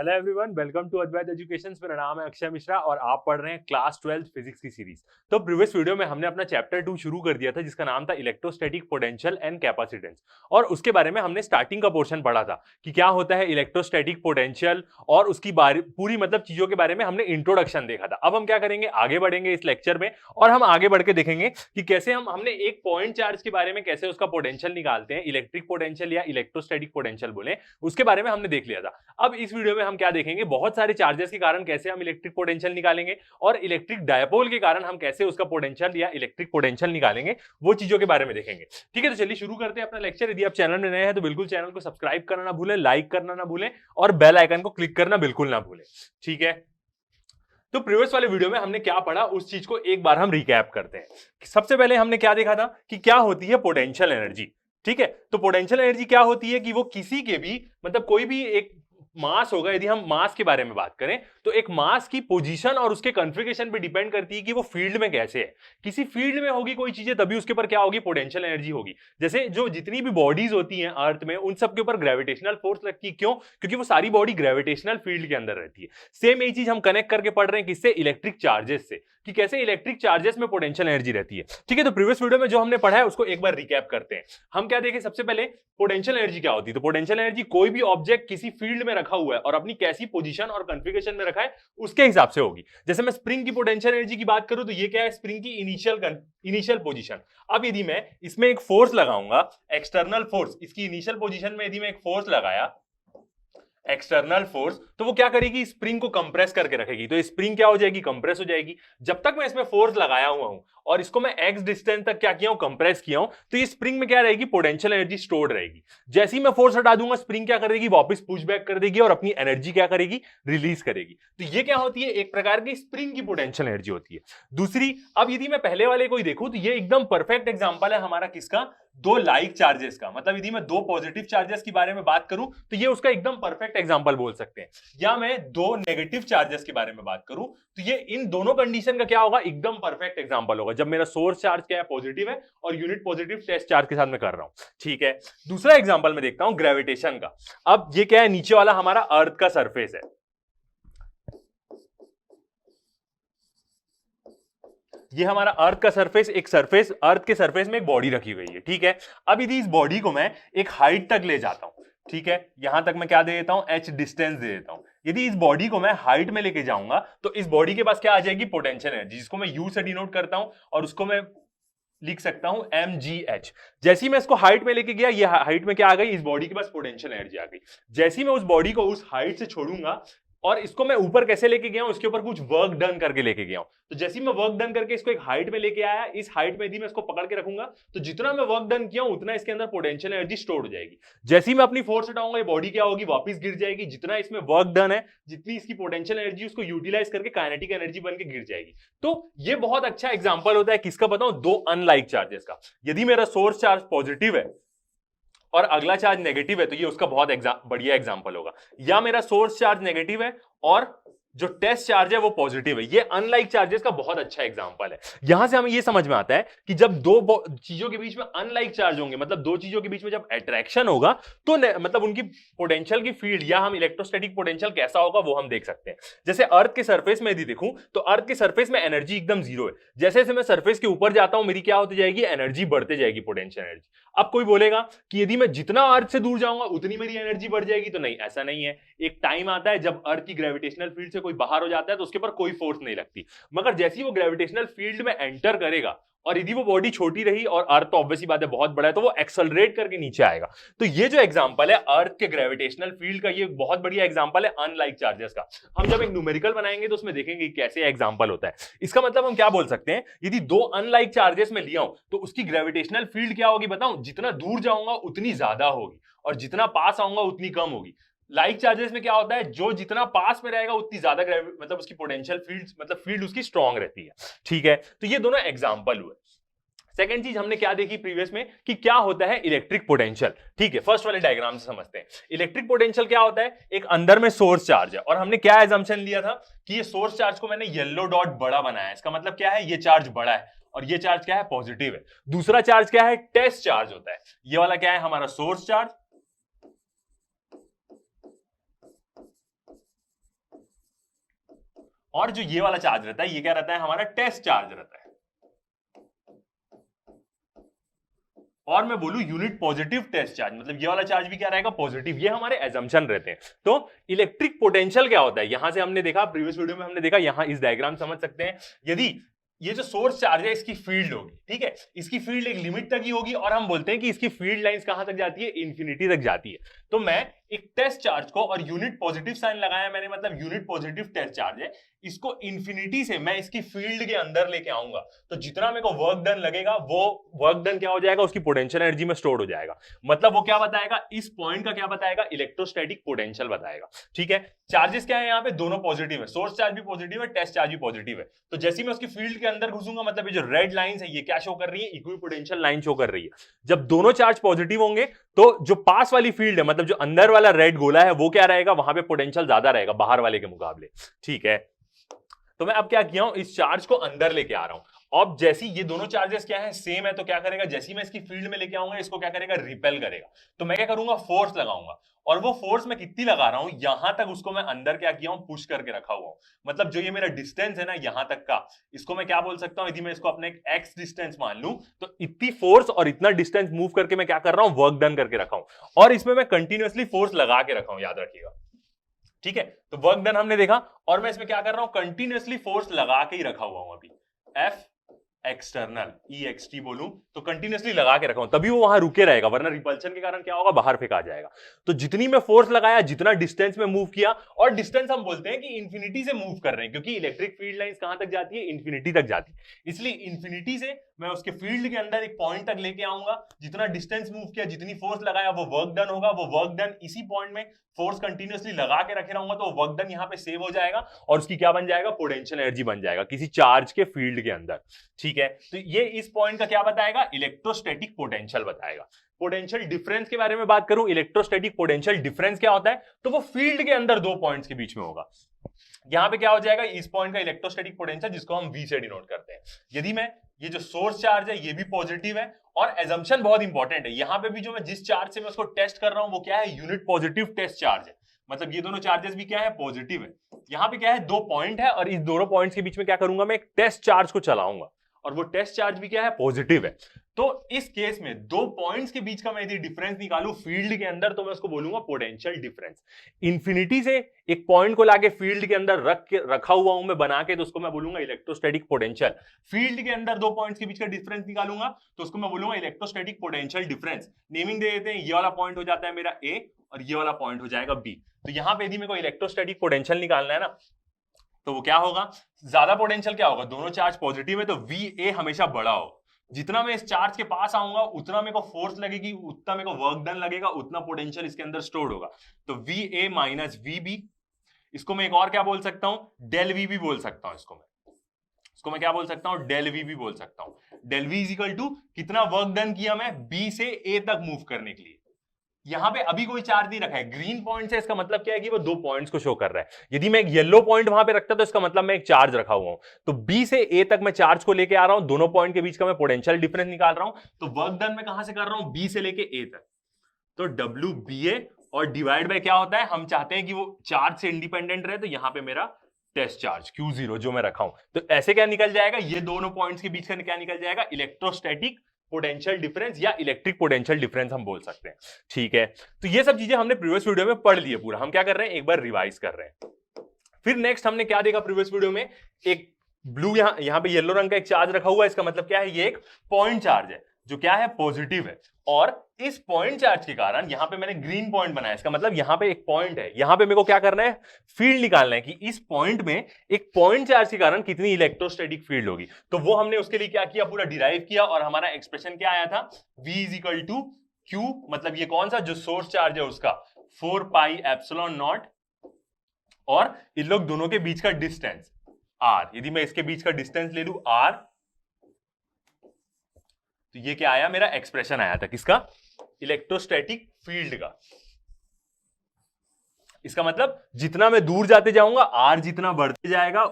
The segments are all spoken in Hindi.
Hello everyone, welcome to Advait education. मेरा नाम है अक्षय मिश्रा और आप पढ़ रहे हैं क्लास 12 फिजिक्स की सीरीज। तो प्रीवियस वीडियो में हमने अपना चैप्टर 2 शुरू कर दिया था जिसका नाम था इलेक्ट्रोस्टैटिक पोटेंशियल एंड कैपेसिटेंस, और उसके बारे में हमने स्टार्टिंग का पोर्शन पढ़ा था कि क्या होता है इलेक्ट्रोस्टैटिक पोटेंशियल, और उसकी पूरी चीजों के बारे में हमने इंट्रोडक्शन देखा था। अब हम क्या करेंगे, आगे बढ़ेंगे इस लेक्चर में और हम आगे बढ़ के देखेंगे कि कैसे हमने एक पॉइंट चार्ज के बारे में कैसे उसका पोटेंशियल निकालते हैं, इलेक्ट्रिक पोटेंशियल या इलेक्ट्रोस्टैटिक पोटेंशियल बोले, उसके बारे में हमने देख लिया था। अब इस वीडियो में हम क्या देखेंगे, बहुत सारे चार्जेस के कारण कैसे हम इलेक्ट्रिक पोटेंशियल निकालेंगे और इलेक्ट्रिक डायपोल के कारण हम कैसे उसका पोटेंशियल या इलेक्ट्रिक पोटेंशियल निकालेंगे, वो चीजों के बारे में देखेंगे। ठीक है, तो चलिए शुरू करते हैं अपना लेक्चर। यदि आप चैनल में नए हैं तो बिल्कुल चैनल को सब्सक्राइब करना ना भूलें, लाइक करना ना भूलें और बेल आइकन को क्लिक करना बिल्कुल ना भूलें। ठीक है, तो प्रीवियस वाले वीडियो में हमने क्या पढ़ा उस चीज को एक बार हम रिकैप करते हैं। सबसे पहले हमने क्या देखा था कि क्या होती है पोटेंशियल एनर्जी। ठीक है, तो पोटेंशियल एनर्जी क्या होती है कि वो किसी के भी कोई भी एक मास होगा, यदि हम मास के बारे में बात करें तो एक मास की पोजीशन और उसके कॉन्फ़िगरेशन पे डिपेंड करती है कि वो फील्ड में कैसे है। किसी फील्ड में होगी कोई चीजें तभी उसके ऊपर क्या होगी, पोटेंशियल एनर्जी होगी। जैसे जो जितनी भी बॉडीज होती हैं अर्थ में उन सब के ऊपर ग्रेविटेशनल फोर्स लगती है। क्यों? क्योंकि वो सारी बॉडी ग्रेविटेशनल फील्ड के अंदर रहती है। सेम यही चीज हम कनेक्ट करके पढ़ रहे हैं किससे, इलेक्ट्रिक चार्जेस से, कि कैसे इलेक्ट्रिक चार्जेस में पोटेंशियल एनर्जी रहती है। ठीक है, तो प्रीवियस वीडियो में जो हमने पढ़ा है उसको एक बार रिकैप करते हैं। हम क्या देखें, सबसे पहले पोटेंशियल एनर्जी क्या होती है। तो पोटेंशियल एनर्जी कोई भी ऑब्जेक्ट किसी फील्ड में रखा हुआ है और अपनी कैसी पोजीशन और कॉन्फ़िगरेशन में रखा है उसके हिसाब से होगी। जैसे मैं स्प्रिंग की पोटेंशियल एनर्जी की बात करूं तो ये क्या है, स्प्रिंग की इनिशियल पोजीशन। अब यदि मैं इसमें एक फोर्स लगाऊंगा, एक्सटर्नल फोर्स, इसकी इनिशियल पोजीशन में यदि मैं एक फोर्स लगाया एक्सटर्नल फोर्स, तो वो क्या करेगी, स्प्रिंग को कंप्रेस करके रखेगी। तो स्प्रिंग क्या हो जाएगी, कंप्रेस हो जाएगी। जब तक मैं इसमें फोर्स लगाया हुआ हूं और इसको मैं एक्स डिस्टेंस तक क्या किया हूं, कंप्रेस किया हूं, तो ये स्प्रिंग में क्या रहेगी, पोटेंशियल एनर्जी स्टोर्ड रहेगी। जैसे ही मैं फोर्स हटा दूंगा स्प्रिंग क्या करेगी, वापस पुश बैक कर देगी और अपनी एनर्जी क्या करेगी, रिलीज करेगी। तो ये क्या होती है, एक प्रकार की स्प्रिंग की पोटेंशियल एनर्जी होती है। दूसरी, अब यदि मैं पहले वाले को ही देखूं तो ये एकदम परफेक्ट एग्जांपल है हमारा किसका, दो लाइक चार्जेस का। यदि मैं दो पॉजिटिव चार्जेस के बारे में बात करूं तो ये उसका एकदम परफेक्ट एग्जांपल बोल सकते हैं। या मैं दो नेगेटिव चार्जेस के बारे में बात करूं तो ये इन दोनों कंडीशन का क्या होगा, एकदम परफेक्ट एग्जांपल होगा जब मेरा सोर्स चार्ज क्या है, पॉजिटिव है और यूनिट पॉजिटिव टेस्ट चार्ज के साथ मैं कर रहा हूं। ठीक है, दूसरा एग्जांपल मैं देखता हूं ग्रेविटेशन का। अब ये क्या है, नीचे वाला हमारा अर्थ का सरफेस है। ये हमारा अर्थ का सरफेस, एक सरफेस, अर्थ के सरफेस में एक बॉडी रखी हुई है। ठीक है, अब यदि इस बॉडी को मैं एक हाइट तक ले जाता हूं, ठीक है, यहां तक मैं क्या दे देता हूं, h डिस्टेंस दे देता हूं। यदि इस बॉडी को मैं हाइट में लेके जाऊंगा तो इस बॉडी के पास क्या आ जाएगी, पोटेंशियल एनर्जी, जिसको मैं u से डिनोट करता हूं और उसको मैं लिख सकता हूं mgh। जैसे ही मैं इसको हाइट में लेके गया, ये हाइट में क्या आ गई, इस बॉडी के पास पोटेंशियल एनर्जी आ गई। जैसे ही मैं उस बॉडी को उस हाइट से छोड़ूंगा और इसको मैं ऊपर कैसे लेके गया हूं, इसके ऊपर कुछ वर्क डन करके लेके गया हूं। तो जैसे ही मैं वर्क डन करके इसको एक हाइट में लेके आया, इस हाइट में यदि मैं इसको पकड़ के रखूंगा तो जितना मैं वर्क डन किया हूं उतना इसके अंदर पोटेंशियल एनर्जी स्टोर हो जाएगी। जैसे ही मैं अपनी फोर्स हटाऊंगा ये बॉडी क्या होगी, वापस गिर जाएगी। जितना इसमें वर्क डन है, जितनी इसकी पोटेंशियल एनर्जी, उसको यूटिलाइज करके काइनेटिक एनर्जी बन के गिर जाएगी। तो ये बहुत अच्छा एग्जांपल होता है किसका, बताऊं, दो अनलाइक चार्जेस का। यदि मेरा सोर्स चार्ज पॉजिटिव है और अगला चार्ज नेगेटिव है तो ये उसका बहुत बढ़िया एग्जांपल होगा। या मेरा सोर्स चार्ज नेगेटिव है और जो टेस्ट चार्ज है वो पॉजिटिव है, ये अनलाइक चार्जेस का बहुत अच्छा एग्जांपल है। यहां से हमें ये समझ में आता है कि जब दो चीजों के बीच में अनलाइक चार्ज होंगे, दो चीजों के बीच में जब अट्रैक्शन होगा तो उनकी पोटेंशियल की फील्ड या हम इलेक्ट्रोस्टैटिक पोटेंशियल कैसा होगा वो हम देख सकते हैं। जैसे अर्थ के सरफेस में यदि देखूं तो अर्थ के सरफेस में एनर्जी एकदम जीरो है। जैसे जैसे मैं सरफेस के ऊपर जाता हूं मेरी क्या होती जाएगी, एनर्जी बढ़ते जाएगी, पोटेंशियल एनर्जी। अब कोई बोलेगा कि यदि मैं जितना अर्थ से दूर जाऊंगा उतनी मेरी एनर्जी बढ़ जाएगी, तो नहीं, ऐसा नहीं है। एक टाइम आता है जब अर्थ की ग्रेविटेशनल फील्ड से कोई बाहर हो जाता है तो उसके ऊपर कोई फोर्स नहीं लगती, मगर जैसे ही वो ग्रेविटेशनल फील्ड में एंटर करेगा और यदि वो बॉडी छोटी रही और अर्थ तो ऑब्वियसली बात है बहुत बड़ा है तो वो एक्सेलरेट करके नीचे आएगा। तो ये जो एग्जांपल है अर्थ के ग्रेविटेशनल फील्ड का, ये बहुत बढ़िया एग्जांपल है अनलाइक चार्जेस का। हम जब एक न्यूमेरिकल बनाएंगे तो उसमें देखेंगे कैसे एग्जांपल होता है। इसका मतलब हम क्या बोल सकते हैं, यदि दो अनलाइक चार्जेस में लिया हूं तो उसकी ग्रेविटेशनल फील्ड क्या होगी, बताऊं, जितना दूर जाऊंगा उतनी ज्यादा होगी और जितना पास आऊंगा उतनी कम होगी। लाइक चार्जेस में क्या होता है, जो जितना पास में रहेगा उतनी ज्यादा उसकी पोटेंशियल फील्ड फील्ड उसकी स्ट्रांग रहती है। ठीक है, तो ये दोनों एग्जांपल हुए। सेकंड चीज हमने क्या देखी प्रीवियस में कि क्या होता है इलेक्ट्रिक पोटेंशियल। ठीक है, फर्स्ट वाले डायग्राम से समझते हैं। इलेक्ट्रिक पोटेंशियल क्या होता है, एक अंदर में सोर्स चार्ज है और हमने क्या एजम्पशन लिया था कि ये सोर्स चार्ज को मैंने येलो डॉट बड़ा बनाया। इसका मतलब क्या है, ये चार्ज बड़ा है और ये चार्ज क्या है, पॉजिटिव है। दूसरा चार्ज क्या है, टेस्ट चार्ज होता है। ये वाला क्या है, हमारा सोर्स चार्ज, और जो ये वाला चार्ज रहता है ये क्या रहता है, हमारा टेस्ट चार्ज रहता है। और मैं बोलूं यूनिट पॉजिटिव टेस्ट चार्ज, मतलब ये वाला चार्ज भी क्या रहेगा, पॉजिटिव। ये हमारे एजम्पशन रहते हैं। तो इलेक्ट्रिक पोटेंशियल क्या होता है, यहां से हमने देखा, प्रीवियस वीडियो में हमने देखा, यहां इस डायग्राम समझ सकते हैं। यदि ये जो सोर्स चार्ज है इसकी फील्ड होगी, ठीक है, इसकी फील्ड एक लिमिट तक ही होगी, और हम बोलते हैं कि इसकी फील्ड लाइंस कहां तक जाती है, इंफिनिटी तक जाती है। तो मैं एक टेस्ट चार्ज को, और यूनिट पॉजिटिव साइन लगाया मैंने, मतलब यूनिट पॉजिटिव टेस्ट चार्ज है, इसको इंफिनिटी से मैं इसकी फील्ड के अंदर लेके आऊंगा, तो जितना मेरे को वर्क डन लगेगा वो वर्क डन क्या हो जाएगा, उसकी पोटेंशियल एनर्जी में स्टोर हो जाएगा। मतलब वो क्या बताएगा, इस पॉइंट का क्या बताएगा, इलेक्ट्रोस्टैटिक पोटेंशियल बताएगा। ठीक है, चार्जेस क्या है यहाँ पे, दोनों पॉजिटिव है, सोर्स चार्ज भी पॉजिटिव है, टेस्ट चार्ज भी पॉजिटिव है। तो जैसे मैं उसकी फील्ड के अंदर घुसूंगा, मतलब ये जो रेड लाइंस है ये क्या शो कर रही है, इक्विपोटेंशियल लाइन शो कर रही है। जब दोनों चार्ज पॉजिटिव होंगे तो जो पास वाली फील्ड है, मतलब जो अंदर वाला रेड गोला है, वो क्या रहेगा, वहां पे पोटेंशियल ज्यादा रहेगा बाहर वाले के मुकाबले। ठीक है, तो मैं अब क्या किया हूं, इस चार्ज को अंदर लेके आ रहा हूं। अब जैसी ये दोनों चार्जेस क्या है, सेम है, तो क्या करेगा, जैसी मैं इसकी फील्ड में लेके आऊंगा, इसको क्या करेगा, रिपेल करेगा। तो मैं क्या करूंगा, फोर्स लगाऊंगा, और वो फोर्स मैं कितनी लगा रहा हूं, यहां तक उसको मैं अंदर क्या किया हूं, पुश करके रखा हुआ हूं। मतलब जो ये मेरा डिस्टेंस है ना यहां तक का, इसको मैं क्या बोल सकता हूं, यदि मैं इसको अपने एक्स डिस्टेंस मान लूं, तो इतनी फोर्स और इतना डिस्टेंस मूव करके मैं क्या कर रहा हूं, वर्क डन करके रखा हूं, और इसमें मैं कंटिन्यूअसली फोर्स लगा के रखा हूं, याद रखिएगा। ठीक है, तो वर्क डन हमने देखा, और मैं इसमें क्या कर रहा हूं, कंटिन्यूअसली फोर्स लगा के ही रखा हुआ हूं। अभी एफ एक्सटर्नल EXT बोलूं तो कंटिन्यूअसली लगा के रखा हूं, तभी वो वहां रुके रहेगा, वरना रिपल्शन के कारण क्या होगा, बाहर फेंका जाएगा। तो जितनी मैं फोर्स लगाया, जितना डिस्टेंस में मूव किया, और डिस्टेंस हम बोलते हैं कि इंफिनिटी से मूव कर रहे हैं, क्योंकि इलेक्ट्रिक फील्ड लाइंस कहां तक जाती है, इंफिनिटी तक जाती है। इसलिए इंफिनिटी से मैं उसके फील्ड के अंदर एक पॉइंट तक लेके आऊंगा, जितना डिस्टेंस मूव किया, जितनी फोर्स लगाया, वो वर्क डन होगा। वो वर्क डन इसी पॉइंट में फोर्स कंटिन्यूअसली लगा के रखे रहूंगा, तो वर्क डन यहां पे सेव हो जाएगा, और उसकी क्या बन जाएगा, पोटेंशियल एनर्जी बन जाएगा किसी चार्ज के फील्ड के अंदर। ठीक है, तो ये इस पॉइंट का क्या बताएगा, इलेक्ट्रोस्टैटिक पोटेंशियल बताएगा। पोटेंशियल डिफरेंस के बारे में बात करूं, इलेक्ट्रोस्टैटिक पोटेंशियल डिफरेंस क्या होता है, तो वो फील्ड के अंदर दो पॉइंट्स के बीच में होगा। यहां पे क्या हो जाएगा, इस पॉइंट का इलेक्ट्रोस्टैटिक पोटेंशियल, जिसको हम V से डिनोट करते हैं। यदि मैं ये जो सोर्स चार्ज है ये भी पॉजिटिव है, और एजम्पशन बहुत इंपॉर्टेंट है, यहां पे भी जो मैं जिस चार्ज से मैं उसको टेस्ट कर रहा हूं वो क्या है, यूनिट पॉजिटिव टेस्ट चार्ज है। मतलब ये दोनों चार्जेस भी क्या है, पॉजिटिव है। यहां पे क्या है, दो पॉइंट है, और इस दोनों पॉइंट्स के बीच में क्या करूंगा, मैं एक टेस्ट चार्ज को चलाऊंगा, और वो टेस्ट चार्ज भी क्या है, पॉजिटिव है। तो इस केस में दो पॉइंट्स के बीच का मैं यदि डिफरेंस निकालूं फील्ड के अंदर, तो मैं उसको बोलूंगा पोटेंशियल डिफरेंस। इंफिनिटी से एक पॉइंट को लाके फील्ड के अंदर रखा हुआ हूं मैं बना के, तो उसको मैं बोलूंगा इलेक्ट्रोस्टैटिक पोटेंशियल। फील्ड के अंदर दो पॉइंट्स के बीच का डिफरेंस निकालूंगा, तो उसको मैं बोलूंगा इलेक्ट्रोस्टैटिक पोटेंशियल डिफरेंस। नेमिंग दे देते हैं, ये वाला पॉइंट हो जाता है मेरा A, और ये वाला पॉइंट हो जाएगा B। तो यहां पे यदि मेरे को इलेक्ट्रोस्टैटिक पोटेंशियल निकालना है ना, तो वो क्या होगा, ज्यादा पोटेंशियल क्या होगा, दोनों चार्ज पॉजिटिव है, तो VA हमेशा बड़ा होगा। जितना मैं इस चार्ज के पास आऊंगा, उतना मेरे को फोर्स लगेगी, उतना मेरे को वर्क डन लगेगा, उतना पोटेंशियल इसके अंदर स्टोर्ड होगा। तो VA माइनस VB, इसको मैं एक और क्या बोल सकता हूं, डेल V भी बोल सकता हूं। इसको मैं क्या बोल सकता हूं, डेल V भी बोल सकता हूं। Del V is equal to कितना वर्क डन किया मैं B से A तक मूव करने के लिए। यहां पे अभी कोई चार्ज नहीं रखा है, ग्रीन पॉइंट से इसका मतलब क्या है कि वो दो पॉइंट्स को शो कर रहा है। यदि मैं एक येलो पॉइंट वहां पे रखता तो इसका मतलब मैं एक चार्ज रखा हुआ हूं। तो B से A तक मैं चार्ज को लेके आ रहा हूं, दोनों पॉइंट के बीच का मैं पोटेंशियल डिफरेंस निकाल रहा हूं। तो वर्क डन मैं कहां से कर रहा हूं, B से लेके A तक। तो WBA और डिवाइड बाय क्या होता है, हम चाहते हैं कि वो चार्ज से इंडिपेंडेंट रहे, तो यहां पे मेरा टेस्ट चार्ज Q0 जो मैं रखा हूं, तो ऐसे क्या निकल जाएगा, ये दोनों पॉइंट्स के बीच का क्या निकल जाएगा, इलेक्ट्रोस्टैटिक पोटेंशियल डिफरेंस या इलेक्ट्रिक पोटेंशियल डिफरेंस हम बोल सकते हैं। ठीक है, तो ये सब चीजें हमने प्रीवियस वीडियो में पढ़ ली है पूरा, हम क्या कर रहे हैं, एक बार रिवाइज कर रहे हैं। फिर नेक्स्ट हमने क्या देखा प्रीवियस वीडियो में, एक ब्लू यहां पे येलो रंग का एक चार्ज रखा हुआ है, इसका मतलब क्या है, ये एक पॉइंट चार्ज है जो क्या है, पॉजिटिव है। और इस पॉइंट चार्ज के कारण यहां पे मैंने ग्रीन पॉइंट बनाया, इसका मतलब यहां पे एक पॉइंट है, यहां पे मेरे को क्या करना है, फील्ड निकालना है कि इस पॉइंट में एक पॉइंट चार्ज के कारण कितनी इलेक्ट्रोस्टैटिक फील्ड होगी। तो वो हमने उसके लिए क्या किया, पूरा डिराइव किया, और हमारा एक्सप्रेशन क्या आया था, V is equal to Q, मतलब ये कौन सा जो सोर्स चार्ज है उसका 4 पाई एप्सिलॉन नॉट, और इन लोग दोनों के बीच का डिस्टेंस R। यदि मैं इसके बीच का डिस्टेंस ले लू R, तो ये क्या आया, मेरा एक्सप्रेशन आया था किसका, इलेक्ट्रोस्टैटिक फील्ड का। इसका मतलब जितना मैं दूर जाते जाऊंगा, R जितना बढ़ते जाएगा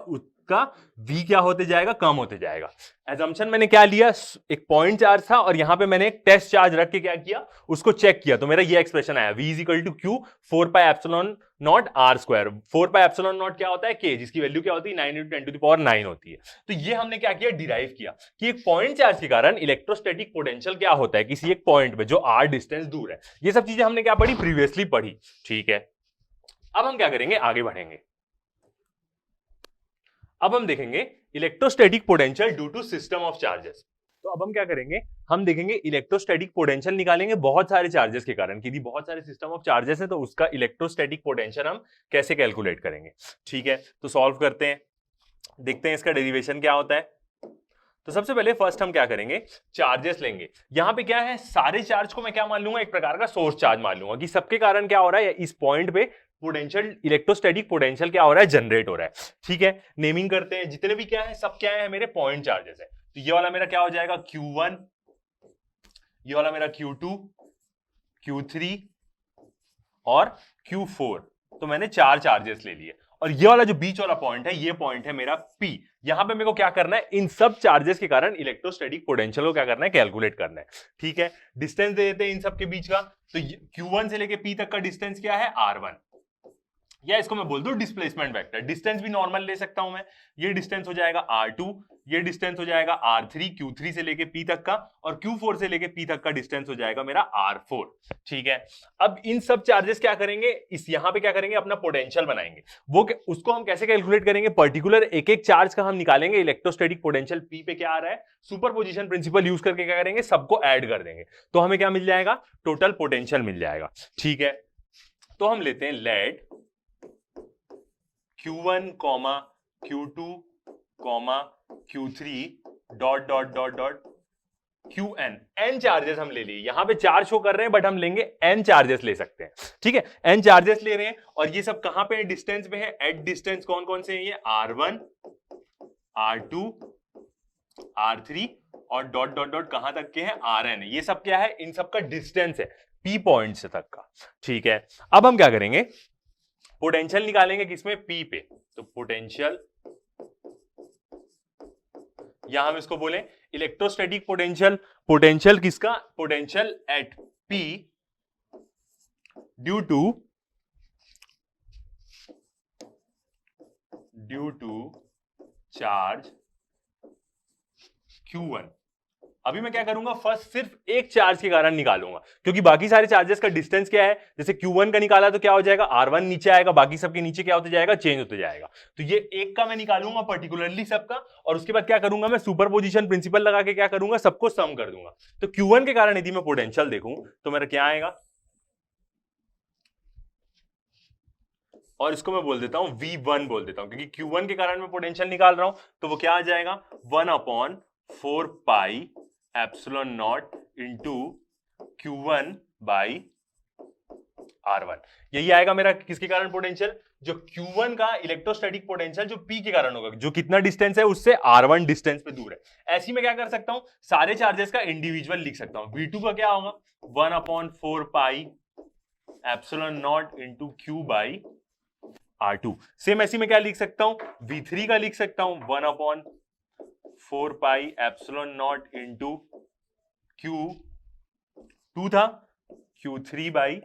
का v क्या होते जाएगा, कम होते जाएगा। एजम्पशन मैंने क्या लिया, एक पॉइंट चार्ज था और यहां पे मैंने एक टेस्ट चार्ज रख के क्या किया, उसको चेक किया, तो मेरा ये एक्सप्रेशन आया v is equal to Q 4 pi epsilon naught R square. 4 pi epsilon naught क्या होता है, k, जिसकी वैल्यू क्या होती है 9 × 10⁻9 होती है। तो ये हमने क्या किया, डिराइव किया कि एक पॉइंट चार्ज के कारण इलेक्ट्रोस्टैटिक पोटेंशियल क्या होता है किसी एक पॉइंट पे जो r डिस्टेंस दूर है। ये सब चीजें हमने क्या पढ़ी, प्रीवियसली पढ़ी। ठीक है, अब हम क्या करेंगे, आगे बढ़ेंगे। अब हम देखेंगे electrostatic potential due to system of charges. तो अब हम क्या करेंगे, हम देखेंगे इलेक्ट्रोस्टैटिक पोटेंशियल निकालेंगे बहुत सारे चार्जेस के कारण, यदि बहुत सारे सिस्टम ऑफ चार्जेस है तो उसका इलेक्ट्रोस्टैटिक पोटेंशियल हम कैसे कैलकुलेट करेंगे। ठीक है, तो सॉल्व करते हैं, देखते हैं इसका डेरिवेशन क्या होता है। तो सबसे पहले फर्स्ट हम क्या करेंगे, चार्जेस लेंगे। यहां पे क्या है, सारे चार्ज को मैं क्या मान लूंगा, एक प्रकार का सोर्स चार्ज मान लूंगा कि सबके कारण क्या हो रहा है, इस पॉइंट पे पोटेंशियल, इलेक्ट्रोस्टैटिक पोटेंशियल क्या हो रहा है, जनरेट हो रहा है। ठीक है, नेमिंग करते हैं, जितने भी क्या है सब क्या है, मेरे पॉइंट चार्जेस है। तो ये वाला मेरा क्या हो जाएगा Q1, ये वाला मेरा Q2, Q3 और Q4। तो मैंने 4 चार्जेस ले लिए और ये वाला जो बीच वाला पॉइंट है, ये पॉइंट है मेरा P। यहां पे मेरे को क्या करना है, इन सब चार्जेस के कारण इलेक्ट्रोस्टैटिक पोटेंशियल को क्या करना है, कैलकुलेट करना है। ठीक है, डिस्टेंस दे देते हैं इन सब के बीच का। तो Q1 से लेके P तक का डिस्टेंस क्या है, R1, या इसको मैं बोल दूं डिस्प्लेसमेंट वेक्टर। डिस्टेंस भी नॉर्मल ले सकता हूं मैं, ये डिस्टेंस हो जाएगा R2, ये डिस्टेंस हो जाएगा R3, Q3 से लेके P तक का, और Q4 से लेके P तक का डिस्टेंस हो जाएगा मेरा R4। ठीक है, अब इन सब चार्जेस क्या करेंगे, इस यहां पे क्या करेंगे, अपना पोटेंशियल बनाएंगे। वो उसको हम कैसे कैलकुलेट करेंगे, पर्टिकुलर एक एक चार्ज का हम निकालेंगे इलेक्ट्रोस्टैटिक पोटेंशियल P पे क्या आ रहा है, सुपरपोजिशन प्रिंसिपल यूज करके क्या करेंगे, सबको ऐड कर देंगे, तो हमें क्या मिल जाएगा, टोटल पोटेंशियल मिल जाएगा। ठीक है, तो हम लेते हैं let Q1, Q2, Q3 dot dot dot dot Qn, n charges हम ले लिए। यहां पे 4 शो कर रहे हैं बट हम लेंगे n चार्जेस ले सकते हैं। ठीक है, n चार्जेस ले रहे हैं और ये सब कहां पे है, डिस्टेंस पे है। एट डिस्टेंस कौन कौन से हैं, ये R1, R2, R3 और डॉट डॉट डॉट कहां तक के हैं, Rn। ये सब क्या है, इन सब का डिस्टेंस है P पॉइंट से तक का। ठीक है, अब हम क्या करेंगे, पोटेंशियल निकालेंगे किसमें, P पे। तो पोटेंशियल, या हम इसको बोले इलेक्ट्रोस्टैटिक पोटेंशियल। पोटेंशियल किसका, potential at P due to charge Q1। अभी मैं क्या करूंगा, फर्स्ट सिर्फ एक चार्ज के कारण निकालूंगा, क्योंकि बाकी सारे चार्जेस का डिस्टेंस क्या है, जैसे Q1 का निकाला तो क्या हो जाएगा, R1 नीचे आएगा, बाकी सबके नीचे क्या होते जाएगा, चेंज होते जाएगा। तो ये एक का मैं निकालूंगा पर्टिकुलरली सबका, और उसके बाद क्या करूंगा, मैं सुपरपोजिशन प्रिंसिपल लगा के क्या करूंगा, सबको सम कर दूंगा। तो Q1 के कारण यदि मैं पोटेंशियल देखूं तो मेरा क्या आएगा, और इसको मैं बोल देता हूं V1 बोल देता हूं, क्योंकि Q1 के कारण मैं पोटेंशियल निकाल रहा हूं। तो वो क्या आ जाएगा, 1/4 pi epsilon not into Q1 by R1। यही आएगा मेरा किसके कारण पोटेंशियल, जो Q1 का इलेक्ट्रोस्टैटिक पोटेंशियल जो P के कारण होगा, जो कितना डिस्टेंस है उससे R1 डिस्टेंस पे दूर है। ऐसी मैं क्या कर सकता हूं, सारे चार्जेस का इंडिविजुअल लिख सकता हूं। V2 का क्या होगा, 1/4 pi epsilon not into Q by R2। Same ऐसी मैं क्या लिख सकता हूं, V3 का लिख सकता हूं 1/4 pi epsilon not into Q2 था, Q3 बाई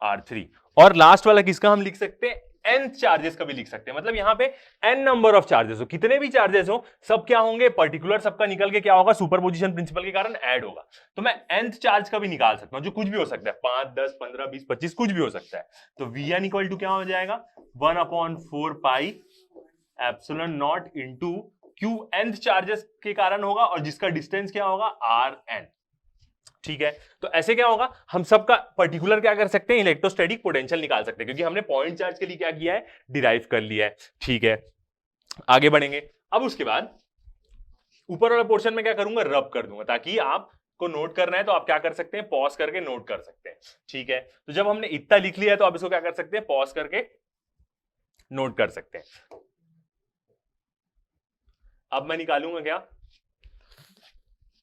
R3। और लास्ट वाला किसका हम लिख सकते हैं, n चार्जेस का भी लिख सकते हैं। मतलब यहां पे n नंबर ऑफ चार्जेस हो, कितने भी चार्जेस हो, सब क्या होंगे, पर्टिकुलर सबका निकल के क्या होगा, सुपरपोजिशन प्रिंसिपल के कारण ऐड होगा। तो मैं nth चार्ज का भी निकाल सकता हूं, जो कुछ भी हो सकता है, 5, 10, 15, 20, 25, कुछ भी हो सकता है। तो Vn इक्वल टू क्या हो जाएगा, 1/4 pi epsilon not into Q nth charges के कारण होगा और जिसका डिस्टेंस क्या होगा, Rn। ठीक है, तो ऐसे क्या होगा, हम सबका पर्टिकुलर क्या कर सकते हैं, इलेक्ट्रोस्टैटिक पोटेंशियल निकाल सकते हैं, क्योंकि हमने पॉइंट चार्ज के लिए क्या किया है, डिराइव कर लिया है। ठीक है, आगे बढ़ेंगे। अब उसके बाद ऊपर वाला पोर्शन में क्या करूंगा, रब कर दूंगा, ताकि आप को नोट करना है तो आप क्या कर सकते हैं, पॉज करके नोट कर सकते हैं। ठीक है, तो जब हमने इतना लिख लिया है तो आप इसको क्या कर सकते हैं, पॉज करके नोट कर सकते हैं। अब मैं निकालूंगा क्या,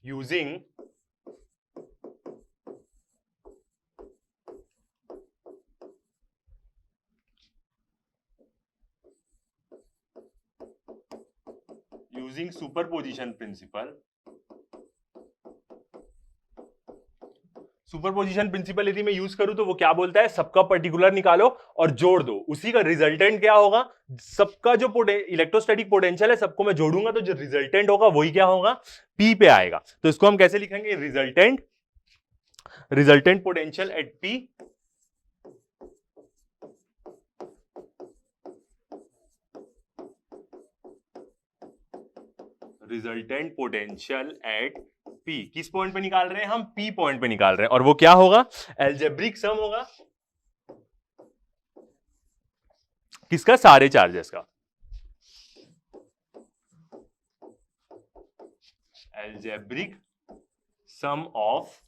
using using superposition principle, superposition principle यदि मैं यूज करूं तो वो क्या बोलता है, सबका पर्टिकुलर निकालो और जोड़ दो, उसी का रिजल्टेंट क्या होगा, सबका जो इलेक्ट्रोस्टैटिक पोटेंशियल है सबको मैं जोड़ूंगा तो जो रिजल्टेंट होगा वही क्या होगा, पी पे आएगा। तो इसको हम कैसे लिखेंगे, resultant potential at P, resultant potential at P, किस पॉइंट पे निकाल रहे हैं हम, पी पॉइंट पे निकाल रहे हैं, और वो क्या होगा, एल्जेब्रिक सम होगा किसका, सारे चार्जेस का, algebraic sum of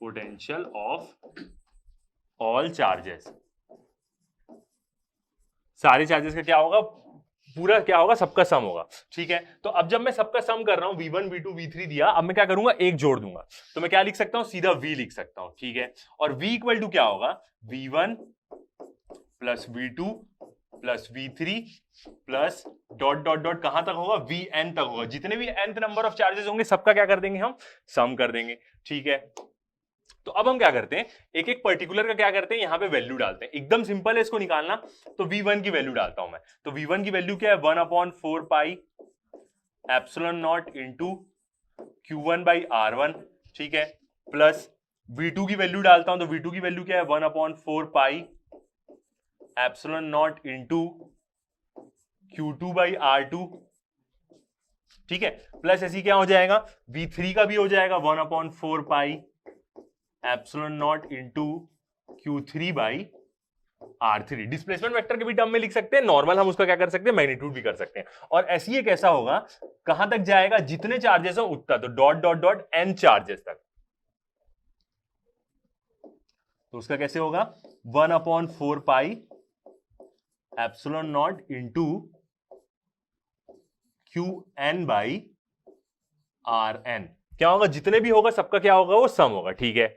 potential of all charges, सारे चार्जेस का क्या होगा, पूरा क्या होगा, सबका सम होगा। ठीक है, तो अब जब मैं सबका सम कर रहा हूं, v1 v2 v3 दिया, अब मैं क्या करूंगा, एक जोड़ दूंगा, तो मैं क्या लिख सकता हूं, सीधा v लिख सकता हूं। ठीक है, और v इक्वल टू क्या होगा, v1 plus v2 plus v3 plus dot dot dot कहां तक होगा, vn तक होगा, जितने भी nth नंबर ऑफ चार्जेस होंगे सबका क्या कर देंगे हम, सम कर देंगे। ठीक है, तो अब हम क्या करते हैं, एक एक पर्टिकुलर का क्या करते हैं, यहां पे वैल्यू डालते हैं, एकदम सिंपल है इसको निकालना। तो v1 की वैल्यू डालता हूं मैं, तो v1 की वैल्यू क्या है, 1/4 pi epsilon not into q1 by r1। ठीक है, प्लस v2 की वैल्यू डालता हूं, तो v2 की वैल्यू क्या है, 1/4 pi epsilon not into q2 by r2। ठीक है, प्लस ऐसी क्या हो जाएगा, v3 का भी हो जाएगा 1/4 pi epsilon not into Q3 by R3। Displacement vector के भी टर्म में लिख सकते हैं, नॉर्मल हम उसका क्या कर सकते हैं, मैग्नीट्यूड भी कर सकते हैं। और ऐसी एक ऐसा होगा, कहां तक जाएगा, जितने चार्जेस हो उतना, तो dot dot dot n charges तक। तो उसका कैसे होगा, 1/4 pi epsilon not into Qn by Rn, क्या होगा, जितने भी होगा सबका क्या होगा, वो सम होगा। ठीक है,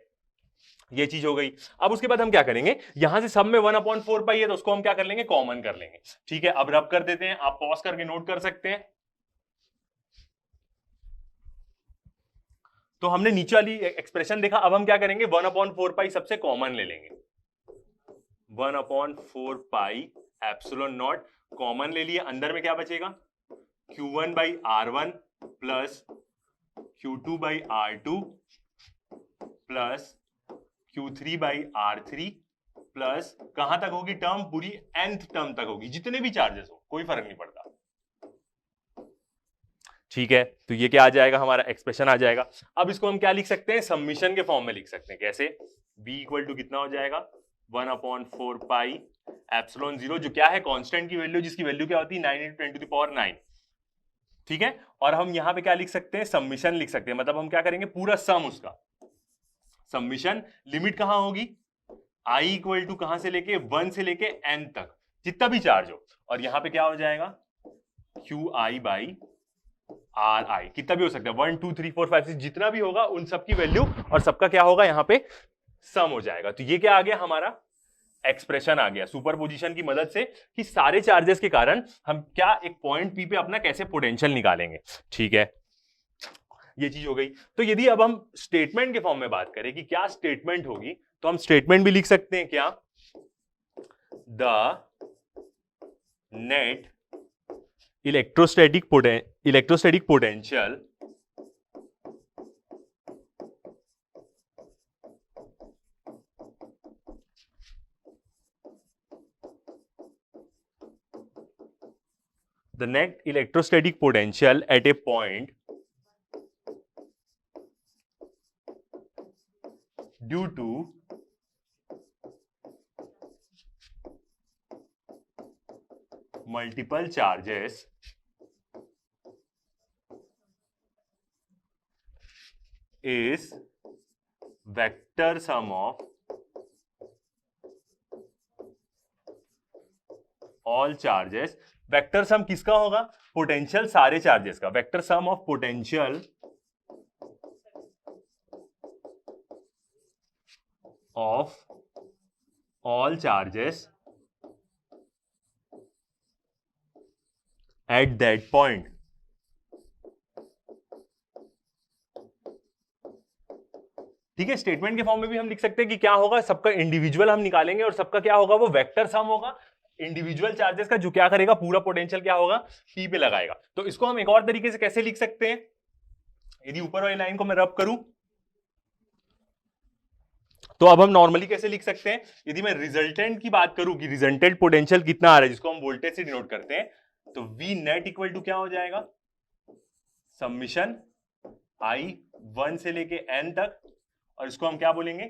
ये चीज हो गई। अब उसके बाद हम क्या करेंगे, यहां से सब में 1/4 पाई है तो उसको हम क्या कर लेंगे, कॉमन कर लेंगे। ठीक है, अब रब कर देते हैं, आप पॉज करके नोट कर सकते हैं। तो हमने नीचे वाली एक्सप्रेशन देखा, अब हम क्या करेंगे, 1/4 पाई सबसे कॉमन ले लेंगे, 1/4 पाई एप्सिलॉन नॉट कॉमन ले लिए, अंदर में क्या बचेगा, Q1 by R1 plus Q2 by R2 plus Q3 by R3 plus कहां तक होगी टर्म, पूरी nth टर्म तक होगी, जितने भी चार्जेस हो कोई फर्क नहीं पड़ता। ठीक है, तो ये क्या आ जाएगा, हमारा एक्सप्रेशन आ जाएगा। अब इसको हम क्या लिख सकते हैं, सबमिशन के फॉर्म में लिख सकते हैं, कैसे, b इक्वल टू कितना हो जाएगा, 1/4 पाई एप्सिलॉन 0, जो क्या है, कांस्टेंट की वैल्यू, जिसकी वैल्यू क्या होती है 9 × 10⁹। ठीक है, और हम यहां पे क्या लिख सकते हैं, सबमिशन लिख सकते हैं, मतलब हम क्या करेंगे, पूरा सम उसका, सबमिशन लिमिट कहां होगी, i इक्वल टू कहां से लेके 1 से लेके n तक, जितना भी चार्ज हो, और यहां पे क्या हो जाएगा, qi बाई ri, कितना भी हो सकता है, 1 2 3 4 5 6 जितना भी होगा उन सब की वैल्यू, और सबका क्या होगा, यहां पे सम हो जाएगा। तो ये क्या आ गया, हमारा एक्सप्रेशन आ गया सुपरपोजिशन की मदद से, कि सारे चार्जेस के कारण हम क्या एक पॉइंट पी पे अपना कैसे पोटेंशियल निकालेंगे। ठीक है, ये चीज हो गई। तो यदि अब हम स्टेटमेंट के फॉर्म में बात करें कि क्या स्टेटमेंट होगी, तो हम स्टेटमेंट भी लिख सकते हैं, क्या, the net electrostatic potential at a point due to multiple charges is vector sum of all charges। Vector sum किसका होगा, पोटेंशियल सारे चार्जेस का, vector sum of potential of all charges at that point. ठीक है, स्टेटमेंट के फॉर्म में भी हम लिख सकते हैं कि क्या होगा, सबका इंडिविजुअल हम निकालेंगे और सबका क्या होगा, वो वेक्टर सम होगा इंडिविजुअल चार्जेस का, जो क्या करेगा, पूरा पोटेंशियल क्या होगा, पी पे लगाएगा। तो इसको हम एक और तरीके से कैसे लिख सकते हैं, यदि ऊपर वाली लाइन को मैं रब करूं तो अब हम नॉर्मली कैसे लिख सकते हैं, यदि मैं रिजल्टेंट की बात करूं कि रिजल्टेंट पोटेंशियल कितना आ रहा है, जिसको हम वोल्टेज से डिनोट करते हैं, तो वी नेट इक्वल टू क्या हो जाएगा, समिशन आई 1 से लेके एन तक, और इसको हम क्या बोलेंगे,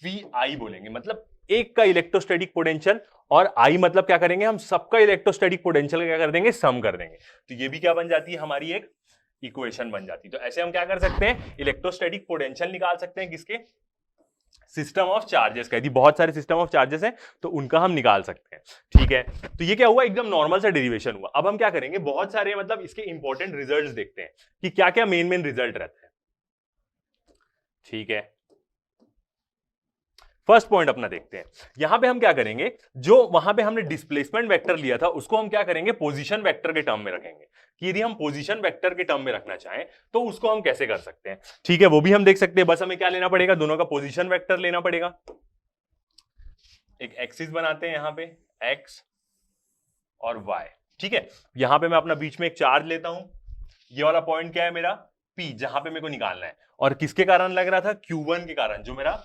वी आई बोलेंगे, मतलब एक का इलेक्ट्रोस्टैटिक पोटेंशियल, और आई मतलब क्या करेंगे, हम सबका इलेक्ट्रोस्टैटिक पोटेंशियल क्या कर देंगे, सम कर देंगे। तो ये भी क्या बन जाती है, हमारी एक इक्वेशन बन जाती है। तो ऐसे हम क्या कर सकते हैं, इलेक्ट्रोस्टैटिक पोटेंशियल निकाल सकते हैं, किसके, सिस्टम ऑफ चार्जेस का। यदि बहुत सारे सिस्टम ऑफ चार्जेस हैं तो उनका हम निकाल सकते हैं। ठीक है, तो ये क्या हुआ, एकदम नॉर्मल सा डेरिवेशन हुआ। अब हम क्या करेंगे, बहुत सारे मतलब इसके इंपॉर्टेंट रिजल्ट्स देखते हैं कि क्या क्या मेन रिजल्ट रहता है। ठीक है, फर्स्ट पॉइंट अपना देखते हैं। यहां पे हम क्या करेंगे, जो वहां पे हमने डिस्प्लेसमेंट वेक्टर लिया था उसको हम क्या करेंगे, पोजीशन वेक्टर के टर्म में रखेंगे, कि यदि हम पोजीशन वेक्टर के टर्म में रखना चाहें तो उसको हम कैसे कर सकते हैं। ठीक है, वो भी हम देख सकते हैं, बस हमें क्या लेना पड़ेगा, दोनों का पोजीशन वेक्टर लेना पड़ेगा। एक एक्सिस बनाते हैं यहां पे, एक्स और वाई। ठीक है, यहां पे मैं अपना बीच में एक चार्ज लेता हूं, ये वाला पॉइंट क्या है मेरा, पी, जहां पे मेरे को निकालना है, और किसके कारण लग रहा था, Q1 के कारण, जो मेरा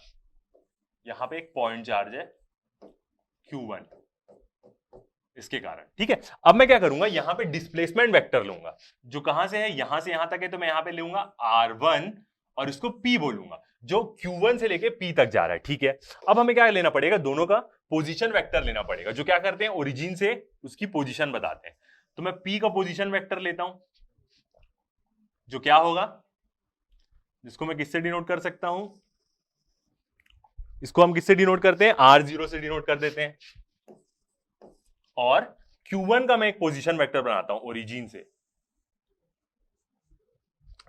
यहां पे एक पॉइंट चार्ज है Q1, इसके कारण। ठीक है, अब मैं क्या करूंगा, यहां पे डिस्प्लेसमेंट वेक्टर लूंगा, जो कहां से है, यहां से यहां तक है, तो मैं यहां पे लूंगा R1 और इसको P बोलूंगा, जो Q1 से लेके P तक जा रहा है। ठीक है, अब हमें क्या लेना पड़ेगा, दोनों का पोजीशन वेक्टर लेना पड़ेगा, जो क्या करते हैं, ओरिजिन से उसकी पोजीशन बताते हैं। तो मैं P का पोजीशन वेक्टर लेता हूं, जो क्या होगा, जिसको मैं किससे डिनोट कर सकता हूं, इसको हम किससे डिनोट करते हैं, R0 से डिनोट कर देते हैं, और Q1 का मैं एक पोजीशन वेक्टर बनाता हूं ओरिजिन से,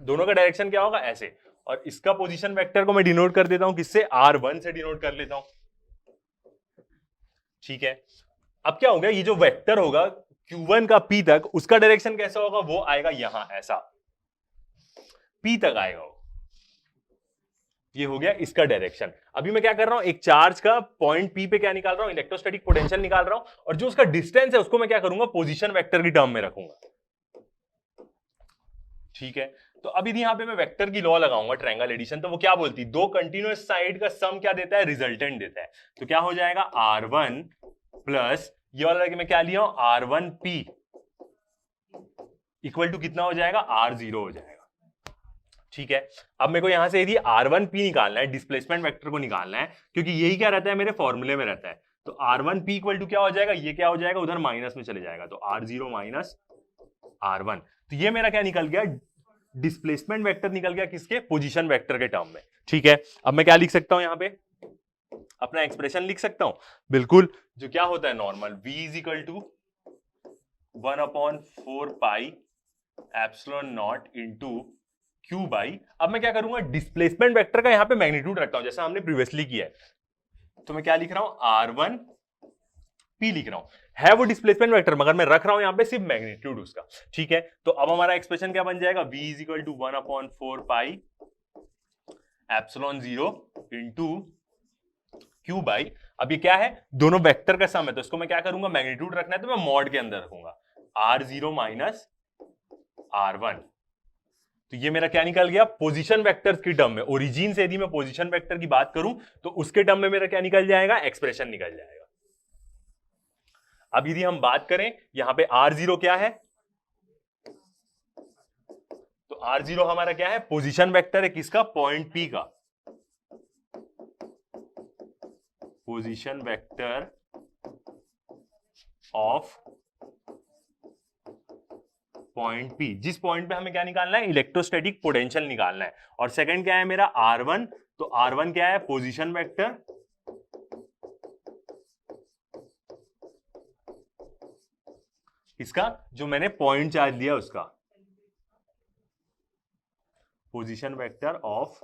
दोनों का डायरेक्शन क्या होगा, ऐसे, और इसका पोजीशन वेक्टर को मैं डिनोट कर देता हूं किससे, R1 से डिनोट कर लेता हूं। ठीक है, अब क्या होगा, ये जो वेक्टर होगा Q1 का P तक, उसका डायरेक्शन कैसा होगा, वो आएगा यहां, ऐसा P तक आएगा वो। ये हो गया इसका डायरेक्शन। अभी मैं क्या कर रहा हूं, एक चार्ज का पॉइंट P पे क्या निकाल रहा हूं, इलेक्ट्रोस्टैटिक पोटेंशियल निकाल रहा हूं, और जो उसका डिस्टेंस है उसको मैं क्या करूंगा, पोजीशन वेक्टर की टर्म में रखूंगा। ठीक है, तो अब यदि यहां पे मैं वेक्टर की लॉ लगाऊंगा, ट्रायंगल एडिशन, तो वो क्या बोलती है, दो कंटिन्यूअस साइड का सम क्या देता है, रिजल्टेंट देता है। तो क्या हो जाएगा, R1 प्लस ये वाला मैं क्या लिया हूं, R1P इक्वल टू कितना हो जाएगा, R0 हो जाएगा। ठीक है, अब मेरे को यहां से यदि R1P निकालना है, डिस्प्लेसमेंट वेक्टर को निकालना है, क्योंकि यही क्या रहता है मेरे फॉर्मूले में रहता है, तो R1P इक्वल टू क्या हो जाएगा, ये क्या हो जाएगा, उधर माइनस में चले जाएगा, तो R0 माइनस R1। तो ये मेरा क्या निकल गया, डिस्प्लेसमेंट वेक्टर निकल गया किसके, पोजीशन वेक्टर के टर्म में। ठीक है, अब मैं क्या लिख सकता हूं, यहां पे अपना एक्सप्रेशन लिख सकता हूं, बिल्कुल, जो क्या होता है normal, V is equal to 1/4 pi epsilon naught into Q by, अब मैं क्या करूंगा, डिस्प्लेसमेंट वेक्टर का यहां पे मैग्नीट्यूड रखता हूं, जैसा हमने प्रीवियसली किया है। तो मैं क्या लिख रहा हूं, R1P लिख रहा हूं, है वो डिस्प्लेसमेंट वेक्टर, मगर मैं रख रहा हूं यहां पे सिर्फ मैग्नीट्यूड उसका। ठीक है, तो अब हमारा एक्सप्रेशन क्या बन जाएगा, V is equal to 1/4 pi epsilon 0 into Q by, अब ये क्या है, दोनों वेक्टर का सम है, तो इसको मैं क्या करूंगा, मैग्नीट्यूड रखना है तो मैं मॉड के अंदर रखूंगा, R0 माइनस R1। तो ये मेरा क्या निकल गया, पोजीशन वेक्टर्स की टर्म में, ओरिजिन से यदि मैं पोजीशन वेक्टर की बात करूं तो उसके टर्म में मेरा क्या निकल जाएगा, एक्सप्रेशन निकल जाएगा। अब यदि हम बात करें यहां पे R0 क्या है, तो R0 हमारा क्या है, पोजीशन वेक्टर है किसका, पॉइंट P का, position vector of point P, जिस पॉइंट पे हमें क्या निकालना है, इलेक्ट्रोस्टैटिक पोटेंशियल निकालना है। और सेकंड क्या है मेरा, R1, तो R1 क्या है, पोजीशन वेक्टर इसका, जो मैंने पॉइंट चार्ज लिया उसका, position vector of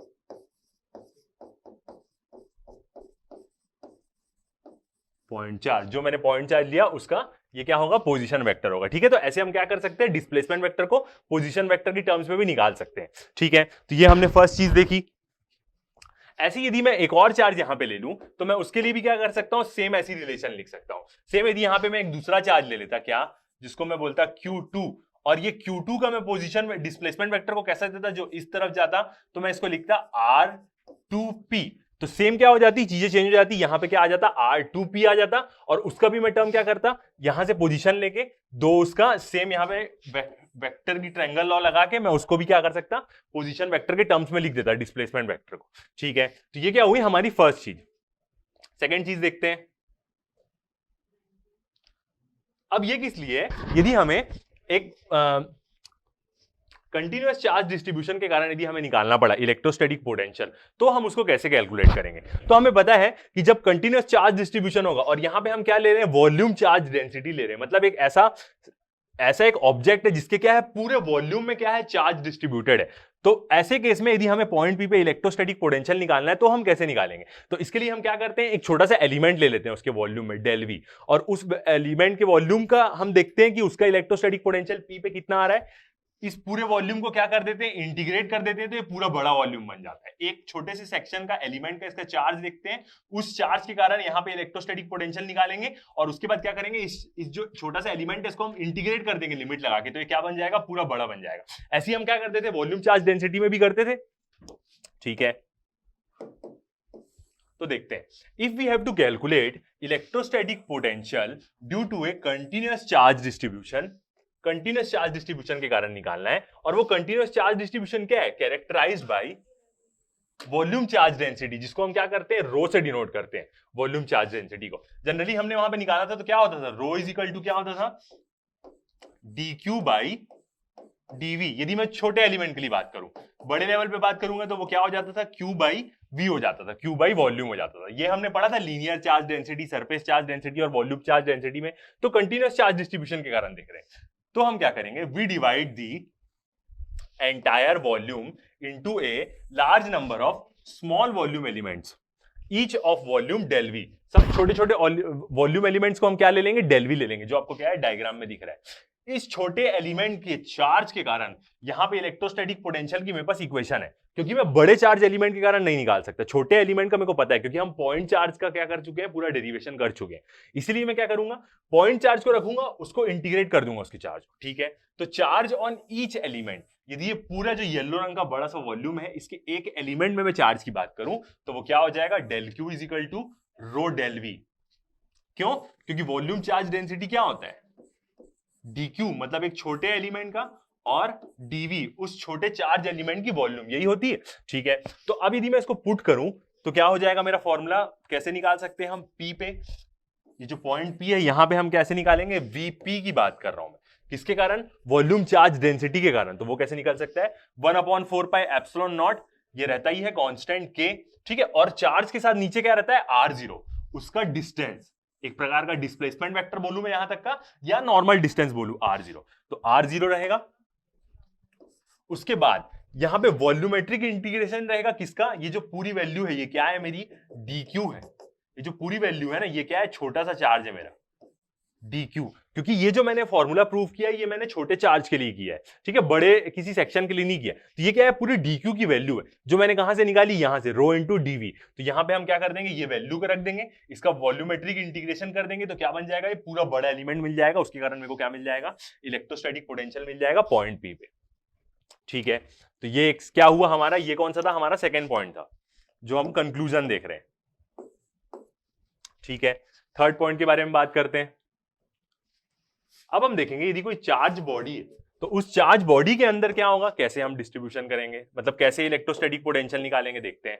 point charge, जो मैंने पॉइंट चार्ज लिया उसका ये क्या होगा, पोजीशन वेक्टर होगा। ठीक है, तो ऐसे हम क्या कर सकते हैं, डिस्प्लेसमेंट वेक्टर को पोजीशन वेक्टर की टर्म्स में भी निकाल सकते हैं। ठीक है, तो ये हमने फर्स्ट चीज देखी। ऐसे यदि मैं एक और चार्ज यहां पे ले लूं तो मैं उसके लिए भी क्या कर सकता हूं, सेम ऐसी रिलेशन लिख सकता हूं। सेम यदि यहां पे मैं एक दूसरा चार्ज ले लेता, क्या, जिसको मैं बोलता Q2, और ये Q2 का मैं पोजीशन डिस्प्लेसमेंट वेक्टर को कैसा देता, जो इस तरफ जाता, तो मैं इसको लिखता R2P। तो सेम क्या हो जाती, चीजें चेंज हो जाती, यहां पे क्या आ जाता, R2P आ जाता, और उसका भी मैं टर्म क्या करता, यहां से पोजीशन लेके दो उसका सेम यहां पे वेक्टर की ट्रायंगल लॉ लगा के मैं उसको भी क्या कर सकता, पोजीशन वेक्टर के टर्म्स में लिख देता, डिस्प्लेसमेंट वेक्टर को। ठीक है, तो ये क्या हुई हमारी फर्स्ट चीज। सेकंड चीज देखते हैं। अब ये किस लिए, यदि हमें एक कंटिन्यूअस चार्ज डिस्ट्रीब्यूशन के कारण यदि हमें निकालना पड़ा इलेक्ट्रोस्टैटिक पोटेंशियल, तो हम उसको कैसे कैलकुलेट करेंगे। तो हमें पता है कि जब कंटिन्यूअस चार्ज डिस्ट्रीब्यूशन होगा, और यहां पे हम क्या ले रहे हैं, वॉल्यूम चार्ज डेंसिटी ले रहे हैं, मतलब एक ऐसा एक ऑब्जेक्ट है जिसके क्या है, पूरे वॉल्यूम में क्या है, चार्ज डिस्ट्रीब्यूटेड है। तो ऐसे केस में यदि हमें पॉइंट पी पे इलेक्ट्रोस्टैटिक पोटेंशियल निकालना है, तो हम कैसे निकालेंगे। तो इसके लिए हम क्या करते हैं, एक छोटा सा एलिमेंट ले लेते हैं उसके वॉल्यूम में, डेल वी, और उस एलिमेंट के वॉल्यूम का हम देखते हैं कि उसका इलेक्ट्रोस्टैटिक पोटेंशियल पी पे कितना आ रहा है। इस पूरे वॉल्यूम को क्या कर देते हैं, इंटीग्रेट कर देते हैं, तो ये पूरा बड़ा वॉल्यूम बन जाता है। एक छोटे से सेक्शन का एलिमेंट का इसका चार्ज देखते हैं, उस चार्ज के कारण यहाँ पे इलेक्ट्रोस्टैटिक पोटेंशियल निकालेंगे, और उसके बाद क्या करेंगे, इस जो छोटा सा एलिमेंट है इसको हम इंटीग्रेट कर देंगे लिमिट लगा के, तो ये क्या बन जाएगा, पूरा बड़ा बन जाएगा। ऐसे ही हम क्या करते थे, वॉल्यूम चार्ज डेंसिटी में भी करते थे। ठीक है, तो देखते हैं, if we have to calculate electrostatic potential due to a continuous charge distribution, continuous charge distribution के कारण निकालना है, और वो कंटिन्यूअस चार्ज डिस्ट्रीब्यूशन क्या है, characterized by volume charge density, जिसको हम क्या करते हैं, रो से डिनोट करते हैं वॉल्यूम चार्ज डेंसिटी को। जनरली हमने वहां पे निकाला था तो क्या होता था, रो इज इक्वल टू क्या होता था, dq बाई dv। यदि मैं छोटे एलिमेंट के लिए बात करूं, बड़े लेवल पे बात करूंगा तो वो क्या हो जाता था, q बाई v हो जाता था, q बाई वॉल्यूम हो जाता था। ये हमने पढ़ा था linear charge density, surface charge density और वॉल्यूम चार्ज डेंसिटी में। तो कंटिन्यूअस चार्ज डिस्ट्रीब्यूशन के कारण दिख रहे हैं, तो हम क्या करेंगे, we divide the entire volume into a large number of small volume elements, each of volume del V. सब छोटे छोटे वॉल्यूम एलिमेंट्स को हम क्या ले लेंगे, डेल वी ले लेंगे, जो आपको क्या है डायग्राम में दिख रहा है। इस छोटे एलिमेंट के चार्ज के कारण यहां पे इलेक्ट्रोस्टैटिक पोटेंशियल की मेरे पास इक्वेशन है, क्योंकि मैं बड़े चार्ज एलिमेंट के कारण नहीं निकाल सकता, छोटे एलिमेंट का मेरे को पता है, क्योंकि हम पॉइंट चार्ज का क्या कर चुके हैं, पूरा डेरिवेशन कर चुके हैं। इसलिए मैं क्या करूंगा, पॉइंट चार्ज को रखूंगा, उसको इंटीग्रेट कर दूंगा उसके चार्ज को। ठीक है, तो चार्ज ऑन ईच एलिमेंट, यदि ये पूरा जो येलो रंग का बड़ा सा वॉल्यूम है, इसके एक एलिमेंट में मैं चार्ज की बात करूं, तो वो क्या हो जाएगा, del Q is equal to rho del V. क्यों, क्योंकि वॉल्यूम चार्ज डेंसिटी क्या होता है, dq, मतलब एक छोटे एलिमेंट का, और dv उस छोटे चार्ज एलिमेंट की वॉल्यूम, यही होती है। ठीक है, तो अब यदि मैं इसको पुट करूं तो क्या हो जाएगा, मेरा फॉर्मूला कैसे निकाल सकते हैं हम, p पे, ये जो पॉइंट p है यहां पे हम कैसे निकालेंगे, vp की बात कर रहा हूं मैं, किसके कारण, वॉल्यूम चार्ज डेंसिटी के कारण। तो वो कैसे निकल सकता है, 1/4 एप्सिलॉन नॉट, ये रहता ही है कांस्टेंट k। ठीक है, और चार्ज के साथ नीचे क्या रहता है, r0, उसका डिस्टेंस, एक प्रकार का डिस्प्लेसमेंट वेक्टर बोलूं मैं यहां तक का, या नॉर्मल डिस्टेंस बोलूं r0, तो r0 रहेगा। उसके बाद यहां पे वॉल्यूमेट्रिक इंटीग्रेशन रहेगा किसका, ये जो पूरी वैल्यू है ये क्या है मेरी, dq है। ये जो पूरी वैल्यू है ना, ये क्या है, छोटा सा चार्ज है मेरा dq, क्योंकि ये जो मैंने फॉर्मूला प्रूव किया है ये मैंने छोटे चार्ज के लिए किया है। ठीक है, बड़े किसी सेक्शन के लिए नहीं किया। तो ये क्या है, पूरी dq की वैल्यू है, जो मैंने कहां से निकाली, यहां से, रो इनटू dv। तो यहां पे हम क्या कर देंगे, ये वैल्यू को रख देंगे, इसका वॉल्यूमेट्रिक इंटीग्रेशन कर देंगे, तो क्या बन जाएगा, ये पूरा बड़ा एलिमेंट मिल जाएगा, उसके कारण मेरे को क्या मिल जाएगा, इलेक्ट्रोस्टैटिक पोटेंशियल मिल जाएगा पॉइंट p पे। ठीक है, तो ये क्या हुआ हमारा, ये कौन सा था, हमारा सेकेंड पॉइंट था, जो हम कंक्लूजन देख रहे हैं। ठीक है, थर्ड पॉइंट के बारे में बात करते हैं। अब हम देखेंगे यदि कोई चार्ज बॉडी है तो उस चार्ज बॉडी के अंदर क्या होगा, कैसे हम डिस्ट्रीब्यूशन करेंगे, मतलब कैसे इलेक्ट्रोस्टैटिक पोटेंशियल निकालेंगे, देखते हैं।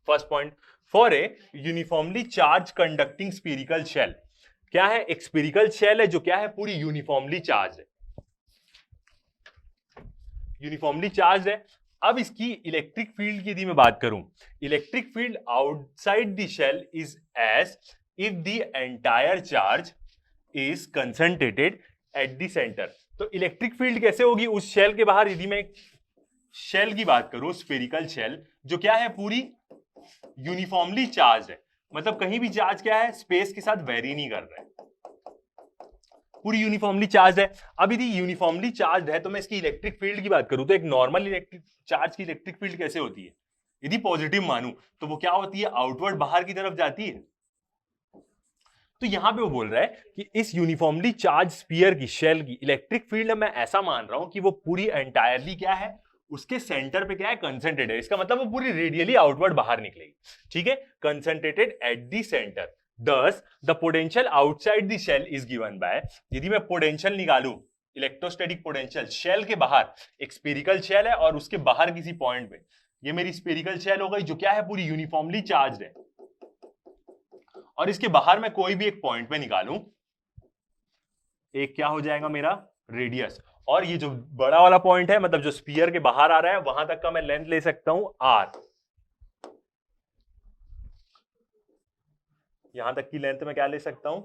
First point, for a uniformly charge conducting spherical shell, क्या है, एक स्फीरिकल शेल है जो क्या है, पूरी यूनिफॉर्मली चार्ज है, यूनिफॉर्मली चार्ज है। अब इसकी इलेक्ट्रिक फील्ड की यदि मैं बात करूं, electric field outside the shell is as if the entire charge is concentrated at the centre. तो इलेक्ट्रिक फील्ड कैसे होगी उस शेल के बाहर, यदि मैं शेल की बात करूं, स्फेरिकल शेल, जो क्या है, पूरी यूनिफॉर्मली चार्ज है, मतलब कहीं भी चार्ज क्या है, स्पेस के साथ वेरी नहीं कर रहा है। पूरी यूनिफॉर्मली चार्ज है। अब यदि यूनिफॉर्मली चार्ज है तो मैं इसकी इलेक्ट्रिक फील्ड की बात करूं तो एक नॉर्मल इलेक्ट्रिक चार्ज की इलेक्ट्रिक फील्ड कैसे होती है, यदि पॉजिटिव मानूं तो वो क्या होती है, आउटवर्ड बाहर की तरफ जाती है। तो यहां पे वो बोल रहा है कि इस यूनिफॉर्मली चार्ज स्फीयर की शेल की इलेक्ट्रिक फील्ड मैं ऐसा मान रहा हूं कि वो पूरी एंटायरली क्या है, उसके सेंटर पे क्या है, कंसंट्रेटेड है। इसका मतलब वो पूरी रेडियली आउटवर्ड बाहर निकलेगी, ठीक है, concentrated at the centre. Thus, the potential outside the shell is given by, यदि मैं पोटेंशियल निकालूं, इलेक्ट्रोस्टैटिक पोटेंशियल शेल के बाहर, एक स्फेरिकल शेल है और उसके बाहर किसी पॉइंट पे, ये मेरी स्फेरिकल शेल हो गई जो क्या है, पूरी यूनिफॉर्मली चार्ज है, और इसके बाहर मैं कोई भी एक पॉइंट पे निकालूं, एक क्या हो जाएगा मेरा रेडियस, और ये जो बड़ा वाला पॉइंट है, मतलब जो स्फीयर के बाहर आ रहा है, वहां तक का मैं लेंथ ले सकता हूं आर, यहां तक की लेंथ में क्या ले सकता हूं,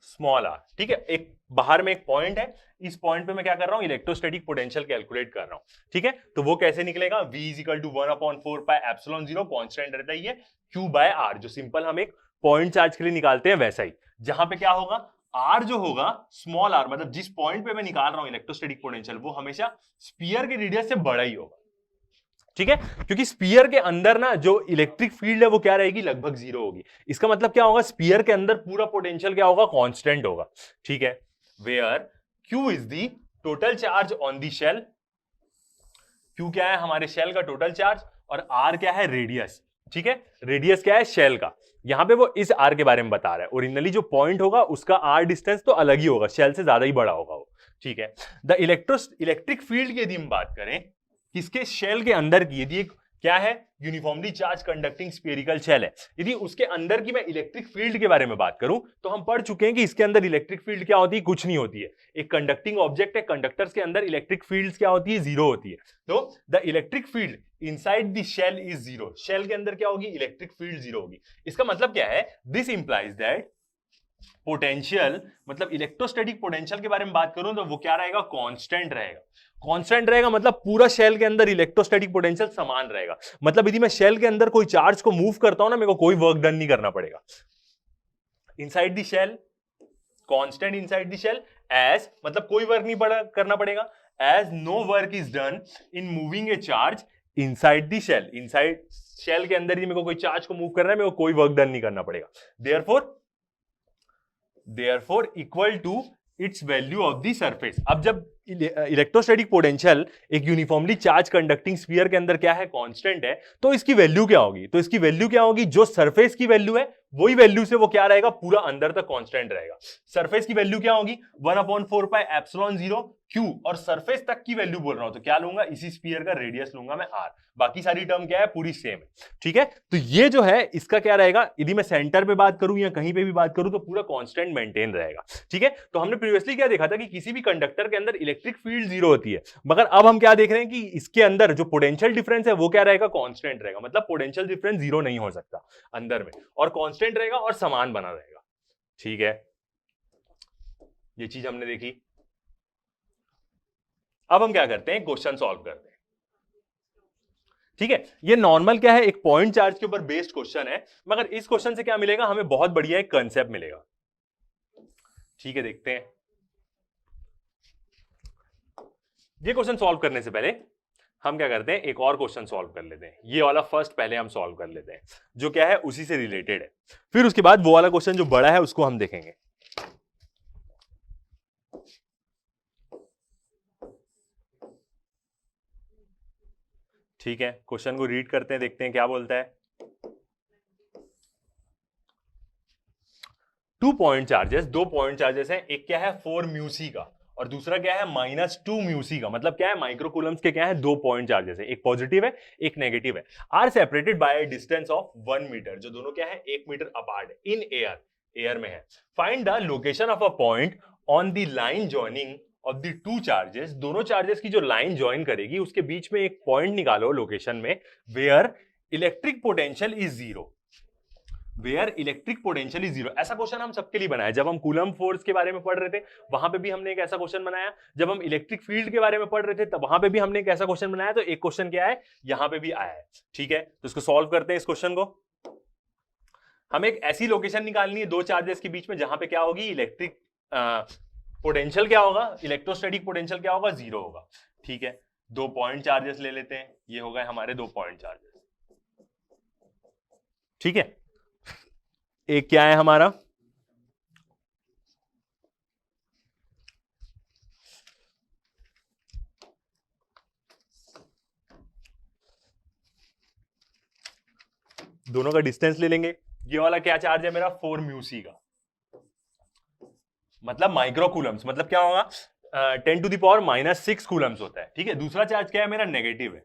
स्मॉल आर, ठीक है। एक बाहर में एक पॉइंट है, इस पॉइंट पे मैं क्या कर रहा हूं, इलेक्ट्रोस्टैटिक पोटेंशियल कैलकुलेट कर रहा हूं, ठीक है। तो वो कैसे निकलेगा, V = 1/4πε0, कांस्टेंट रहता है ये Q/r, जो सिंपल हम एक पॉइंट चार्ज के लिए निकालते हैं वैसा ही, जहां पे क्या होगा, R जो होगा स्मॉल r, मतलब जिस पॉइंट पे मैं निकाल रहा हूं इलेक्ट्रोस्टैटिक पोटेंशियल, वो हमेशा स्फीयर के रेडियस से बड़ा ही होगा, ठीक है, क्योंकि स्फीयर के अंदर ना जो इलेक्ट्रिक फील्ड है वो क्या रहेगी, लगभग जीरो होगी। इसका मतलब क्या होगा, स्फीयर के अंदर पूरा पोटेंशियल क्या होगा, कांस्टेंट होगा, ठीक है। Where Q is the total charge on the shell, Q क्या है, हमारे शेल का टोटल चार्ज, और R क्या है, रेडियस, ठीक है, रेडियस क्या है शेल का। यहां पे वो इस R के बारे में बता रहा है, ओरिजिनली जो पॉइंट होगा उसका R डिस्टेंस तो अलग ही होगा, शेल से ज्यादा ही बड़ा होगा वो, ठीक है। द इलेक्ट्रिक फील्ड की यदि हम बात करें किसके, शेल के अंदर की, यदि एक क्या है, uniformly charge conducting spherical shell है, यदि उसके अंदर की मैं इलेक्ट्रिक फील्ड के बारे में बात करूं तो हम पढ़ चुके हैं कि इसके अंदर इलेक्ट्रिक फील्ड क्या होती है, कुछ नहीं होती है। एक कंडक्टिंग ऑब्जेक्ट है, कंडक्टर्स के अंदर इलेक्ट्रिक फील्ड क्या होती है, जीरो होती है। तो the electric field inside the shell is zero, shell के अंदर क्या होगी, इलेक्ट्रिक फील्ड जीरो होगी। इसका मतलब क्या है, दिस इंप्लाइज दैट पोटेंशियल, मतलब इलेक्ट्रोस्टैटिक पोटेंशियल के बारे में बात करूं तो वो क्या रहेगा, कांस्टेंट रहेगा। कांस्टेंट रहेगा मतलब पूरा शेल के अंदर इलेक्ट्रोस्टैटिक पोटेंशियल समान रहेगा, मतलब यदि मैं शेल के अंदर कोई चार्ज को मूव करता हूं ना, मेरे को कोई वर्क डन नहीं करना पड़ेगा। Inside the shell, constant inside the shell, as मतलब कोई वर्क नहीं करना पड़ेगा, as no work is done in moving a charge inside the shell, inside shell के अंदर ही मेरे को कोई चार्ज को मूव करना है, मेरे को कोई वर्क डन नहीं करना पड़ेगा। Therefore equal to its value of the surface। अब जब इलेक्ट्रोस्टैटिक पोटेंशियल एक यूनिफॉर्मली चार्ज कंडक्टिंग स्फीयर के अंदर क्या है, कांस्टेंट है, तो इसकी वैल्यू क्या होगी, तो इसकी वैल्यू क्या होगी, जो सरफेस की वैल्यू है वही वैल्यू से वो क्या रहेगा, पूरा अंदर तक कांस्टेंट रहेगा। सरफेस की वैल्यू क्या होगी, 1/4πε0 Q, और सरफेस तक की वैल्यू बोल रहा हूं तो क्या लूंगा, इसी स्फीयर का रेडियस लूंगा मैं R, बाकी सारी टर्म क्या है, पूरी सेम है, ठीक है। तो ये जो है इसका क्या रहेगा, यदि मैं सेंटर पे बात करूं या कहीं पे भी बात करूं तो पूरा कांस्टेंट मेंटेन रहेगा, ठीक है। तो हमने प्रीवियसली क्या देखा था कि किसी भी कंडक्टर के अंदर इलेक्ट्रिक फील्ड जीरो होती है, मगर अब हम क्या देख रहे हैं कि इसके अंदर जो पोटेंशियल डिफरेंस है वो क्या रहेगा, कांस्टेंट रहेगा, मतलब पोटेंशियल डिफरेंस जीरो नहीं हो सकता अंदर में, और कांस्टेंट रहेगा और समान बना रहेगा, ठीक है। ये चीज हमने देखी। अब हम क्या करते हैं, क्वेश्चन सॉल्व करते हैं, ठीक है। ये नॉर्मल क्या है, एक पॉइंट चार्ज के ऊपर बेस्ड क्वेश्चन है, मगर इस क्वेश्चन से क्या मिलेगा, हमें बहुत बढ़िया एक कंसेप्ट मिलेगा, ठीक है। देखते हैं, ये क्वेश्चन सॉल्व करने से पहले हम क्या करते हैं, एक और क्वेश्चन सॉल्व कर लेते हैं। ये वाला फर्स्ट पहले हम सॉल्व कर लेते हैं, जो क्या है उसी से रिलेटेड है, फिर उसके बाद वो वाला क्वेश्चन जो बड़ा है उसको हम देखेंगे। ठीक है, क्वेश्चन को रीड करते हैं, देखते हैं क्या बोलता है। 2 पॉइंट चार्जेस, 2 पॉइंट चार्जेस हैं, एक क्या है 4 म्यूसी का और दूसरा क्या है -2 म्यूसी का, मतलब क्या है माइक्रोकूलम्स के क्या है 2 पॉइंट चार्जेस है, एक पॉजिटिव है एक नेगेटिव है, are separated by a distance of 1 metre, जो दोनों क्या है 1 मीटर अपार्ट है, इन एयर में है। Find the location of a point on the line joining of the 2 charges, दोनों चार्जेस की जो लाइन ज्वाइन करेगी उसके बीच में एक पॉइंट निकालो लोकेशन में, where electric potential is zero, where electric potential is zero. ऐसा क्वेश्चन हम सबके लिए बनाया, जब हम कूलम फोर्स के बारे में पढ़ रहे थे वहां पे भी हमने एक ऐसा क्वेश्चन बनाया, जब हम इलेक्ट्रिक फील्ड के बारे में पढ़ रहे थे तब वहां पे भी हमने एक ऐसा क्वेश्चन बनाया, तो एक क्वेश्चन क्या है यहां पे भी आया है, ठीक है। तो इसको सॉल्व करते हैं इस क्वेश्चन को। हमें एक ऐसी लोकेशन निकालनी है दो चार्जेस के बीच में जहां पे क्या होगी, इलेक्ट्रिक पोटेंशियल क्या होगा, इलेक्ट्रोस्टैटिक पोटेंशियल क्या होगा, जीरो होगा। ठीक है, दो पॉइंट चार्जेस ले लेते हैं, ये हो गए हमारे दो पॉइंट चार्जेस। ठीक है, एक क्या है हमारा, दोनों का डिस्टेंस ले लेंगे। ये वाला क्या चार्ज है मेरा, 4 म्यू सी का, मतलब माइक्रो कूलम्स, मतलब क्या होगा, 10 टू द पावर -6 कूलम्स होता है। ठीक है, दूसरा चार्ज क्या है मेरा, नेगेटिव है,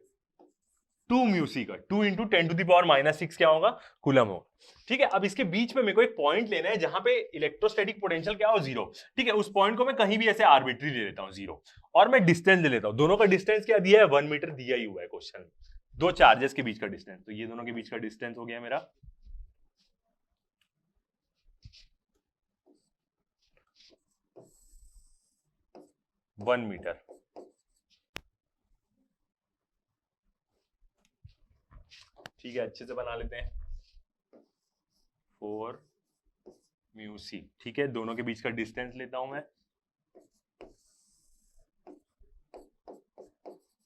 2 म्यू सी का, 2 इंटू 10 टू द पावर -6 क्या होगा, कूलम होगा। ठीक है, अब इसके बीच में मेरे को एक पॉइंट लेना है जहां पे इलेक्ट्रोस्टैटिक पोटेंशियल क्या हो, जीरो। ठीक है, उस पॉइंट को मैं कहीं भी ऐसे आर्बिट्री ले लेता हूं, जीरो, और मैं डिस्टेंस ले लेता हूं। दोनों का डिस्टेंस क्या दिया है, 1 मीटर दिया ही हुआ है क्वेश्चन में, दो चार्जेस के बीच का डिस्टेंस। तो ये दोनों के बीच का डिस्टेंस हो गया मेरा 1 मीटर। ठीक है, अच्छे से बना लेते हैं, 4 म्यू सी। ठीक है, दोनों के बीच का डिस्टेंस लेता हूं मैं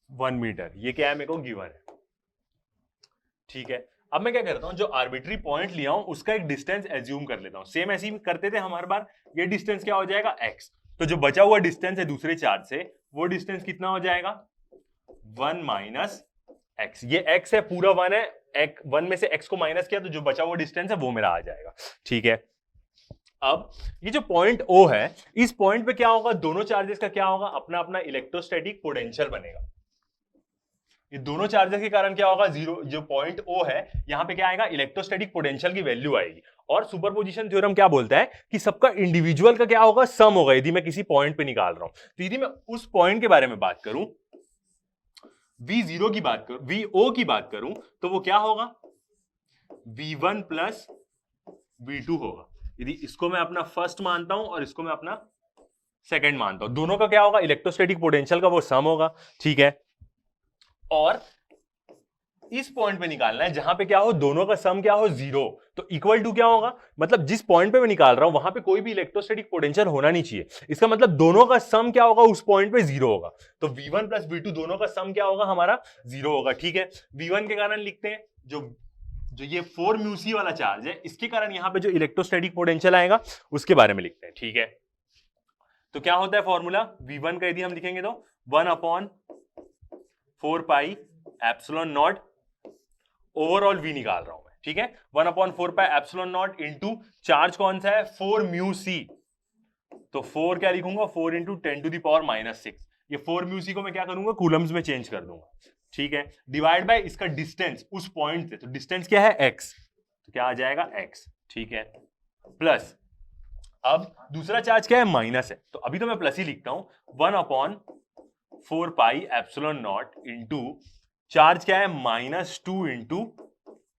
1 मीटर, ये क्या है मेरे को गिवन है। ठीक है, अब मैं क्या करता हूं, जो आर्बिट्री पॉइंट लिया हूं उसका एक डिस्टेंस एज्यूम कर लेता हूं। सेम ऐसे ही करते थे हम हर बार। ये डिस्टेंस क्या हो जाएगा, x। तो जो बचा हुआ डिस्टेंस है दूसरे चार्ज से, वो डिस्टेंस कितना हो जाएगा, 1 माइनस x। ये x है, पूरा 1 है, 1 में से x को माइनस किया तो जो बचा हुआ डिस्टेंस है वो मेरा आ जाएगा। ठीक है, अब ये जो पॉइंट O है, इस पॉइंट पे क्या होगा, दोनों चार्जेस का क्या होगा, अपना अपना इलेक्ट्रोस्टैटिक पोटेंशियल बनेगा। ये दोनों चार्जेस के कारण क्या होगा, जीरो, जो पॉइंट O है यहां पे क्या आएगा, इलेक्ट्रोस्टैटिक पोटेंशियल की वैल्यू आएगी। और सुपरपोजिशन थ्योरम क्या बोलता है कि सबका इंडिविजुअल का क्या होगा, सम होगा, यदि मैं किसी पॉइंट पे निकाल रहा हूं। तो यदि मैं उस पॉइंट के बारे में बात करूं, V0 की बात करूं, VO की बात करूं, तो वो क्या होगा, V1 प्लस V2 होगा। यदि इसको मैं अपना फर्स्ट मानता हूं और इसको मैं अपना सेकंड मानता हूं, दोनों का क्या होगा, इलेक्ट्रोस्टैटिक पोटेंशियल का वो सम होगा। ठीक है, और इस पॉइंट पे निकालना है जहां पे क्या हो, दोनों का सम क्या हो, जीरो। तो इक्वल टू क्या होगा, मतलब जिस पॉइंट पे मैं निकाल रहा हूं वहां पे कोई भी इलेक्ट्रोस्टैटिक पोटेंशियल होना नहीं चाहिए। इसका मतलब दोनों का सम क्या होगा, उस पॉइंट पे जीरो होगा। तो V1 प्लस V2 दोनों का सम क्या होगा, हमारा जीरो होगा। ठीक है, V1 के कारण लिखते हैं, जो ये 4 म्यू सी वाला चार्ज है, इसके कारण यहां पे जो इलेक्ट्रोस्टैटिक पोटेंशियल आएगा उसके बारे में लिखते हैं। ठीक है, तो क्या होता है फॉर्मूला, V1 का यदि हम लिखेंगे तो 1/4 pi epsilon not, overall V निकाल रहा हूं मैं। ठीक है, 1/4 pi epsilon not into charge कौन सा है, 4 म्यू सी। तो 4 क्या लिखूंगा, 4 इंटू 10 टू द पावर -6। ये 4 म्यू सी को मैं क्या करूंगा, कूलम्स में चेंज कर दूंगा। ठीक है, डिवाइड बाय इसका डिस्टेंस उस पॉइंट से, तो डिस्टेंस क्या है, x, तो क्या आ जाएगा x। ठीक है, प्लस, अब दूसरा चार्ज क्या है, माइनस है, तो अभी तो मैं प्लस ही लिखता हूं, 1/4 pi epsilon not into charge क्या है, -2 इंटू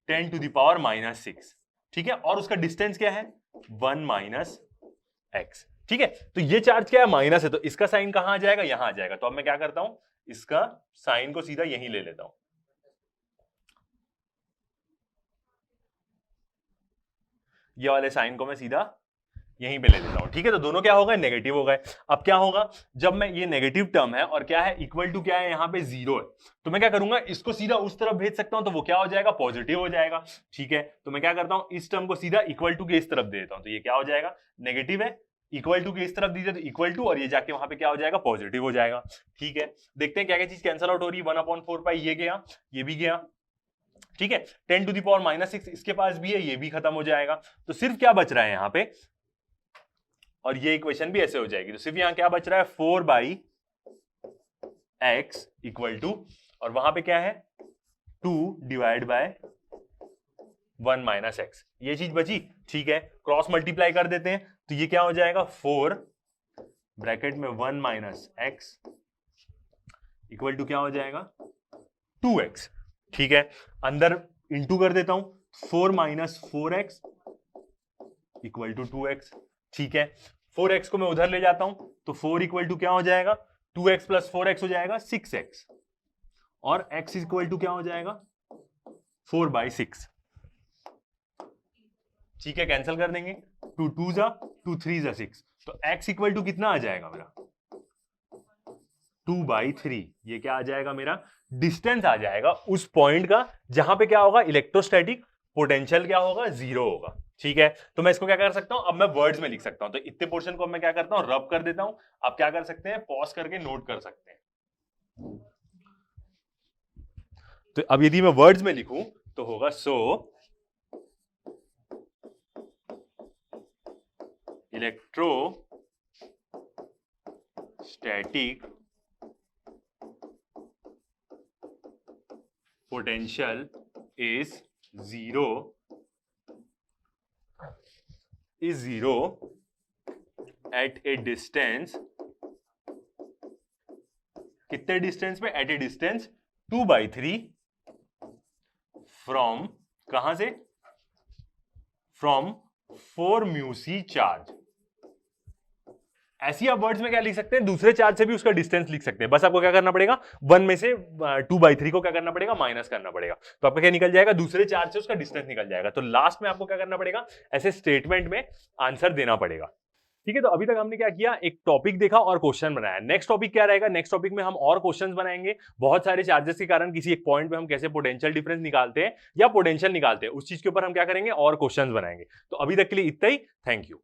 10 टू द पावर -6। ठीक है, और उसका डिस्टेंस क्या है, 1 माइनस x। ठीक है, तो ये चार्ज क्या है, माइनस है, तो इसका साइन कहां आ जाएगा, यहां आ जाएगा। तो अब मैं क्या करता हूं, इसका साइन को सीधा यहीं ले लेता हूं। ये वाले साइन को मैं सीधा यहीं पे ले लेता हूं। ठीक है, तो दोनों क्या हो गए, नेगेटिव हो गए। अब क्या होगा, जब मैं, ये नेगेटिव टर्म है और क्या है, इक्वल टू क्या है, यहां पे जीरो है, तो मैं क्या करूंगा, इसको सीधा उस तरफ भेज सकता हूं, तो वो क्या हो जाएगा, पॉजिटिव हो जाएगा। ठीक है, तो मैं क्या करता हूं, इस टर्म को सीधा इक्वल टू के इस तरफ दे देता हूं, तो ये क्या हो जाएगा, नेगेटिव है, इक्वल टू के इस तरफ दीजिए तो इक्वल टू, और ये जाके वहां पे क्या हो जाएगा, पॉजिटिव हो जाएगा। ठीक है, देखते हैं क्या क्या चीज कैंसिल आउट हो रही है, 1/4 पाई ये गया, ये भी गया। ठीक है, 10 टू द पावर -6 इसके पास भी है, ये भी खत्म हो जाएगा। तो सिर्फ क्या बच रहा है यहां पे, और ये इक्वेशन भी ऐसे हो जाएगी, तो सिर्फ यहां क्या बच रहा है, 4/x इक्वल टू, और वहां पे क्या है, 2 डिवाइड बाय 1 माइनस x, ये चीज बची। ठीक है, क्रॉस मल्टीप्लाई कर देते हैं, तो ये क्या हो जाएगा, 4 ब्रैकेट में 1 माइनस x इक्वल टू क्या हो जाएगा, 2x। ठीक है, अंदर इंटू कर देता हूं, 4 minus 4x equal to 2x। ठीक है, 4x को मैं उधर ले जाता हूं, तो 4 इक्वल टू क्या हो जाएगा, 2x प्लस 4x हो जाएगा 6x, और x इक्वल टू क्या हो जाएगा, 4/6। ठीक है, कैंसिल कर देंगे, 2 2 जा 2 3 जा 6, तो x इक्वल टू कितना आ जाएगा मेरा 2/3। ये क्या आ जाएगा मेरा डिस्टेंस आ जाएगा उस पॉइंट का जहां पे क्या होगा इलेक्ट्रोस्टैटिक पोटेंशियल क्या होगा 0 होगा। ठीक है, तो मैं इसको क्या कर सकता हूं, अब मैं वर्ड्स में लिख सकता हूं, तो इतने पोर्शन को मैं क्या करता हूं रब कर देता हूं। आप क्या कर सकते हैं पॉज करके नोट कर सकते हैं। तो अब यदि मैं वर्ड्स में लिखूं तो होगा सो electrostatic potential is zero at a distance, कितने डिस्टेंस पे, एट ए डिस्टेंस 2/3 फ्रॉम, कहां से, फ्रॉम 4 म्यू चार्ज। ऐसी आप वर्ड्स में क्या लिख सकते हैं, दूसरे चार्ज से भी उसका डिस्टेंस लिख सकते हैं। बस आपको क्या करना पड़ेगा 1 में से 2/3 को क्या करना पड़ेगा माइनस करना पड़ेगा, तो आपका क्या निकल जाएगा दूसरे चार्ज से उसका डिस्टेंस निकल जाएगा। तो लास्ट में आपको क्या करना पड़ेगा ऐसे स्टेटमेंट में आंसर देना पड़ेगा। ठीक है, तो अभी तक हमने क्या किया, एक टॉपिक देखा और क्वेश्चन बनाया। नेक्स्ट टॉपिक क्या रहेगा, नेक्स्ट टॉपिक में हम और क्वेश्चंस बनाएंगे। बहुत सारे चार्जेस के कारण किसी एक पॉइंट पे हम कैसे पोटेंशियल डिफरेंस निकालते हैं या पोटेंशियल निकालते हैं, उस चीज के ऊपर हम क्या करेंगे और क्वेश्चंस बनाएंगे। तो अभी तक के लिए इतना ही, थैंक यू।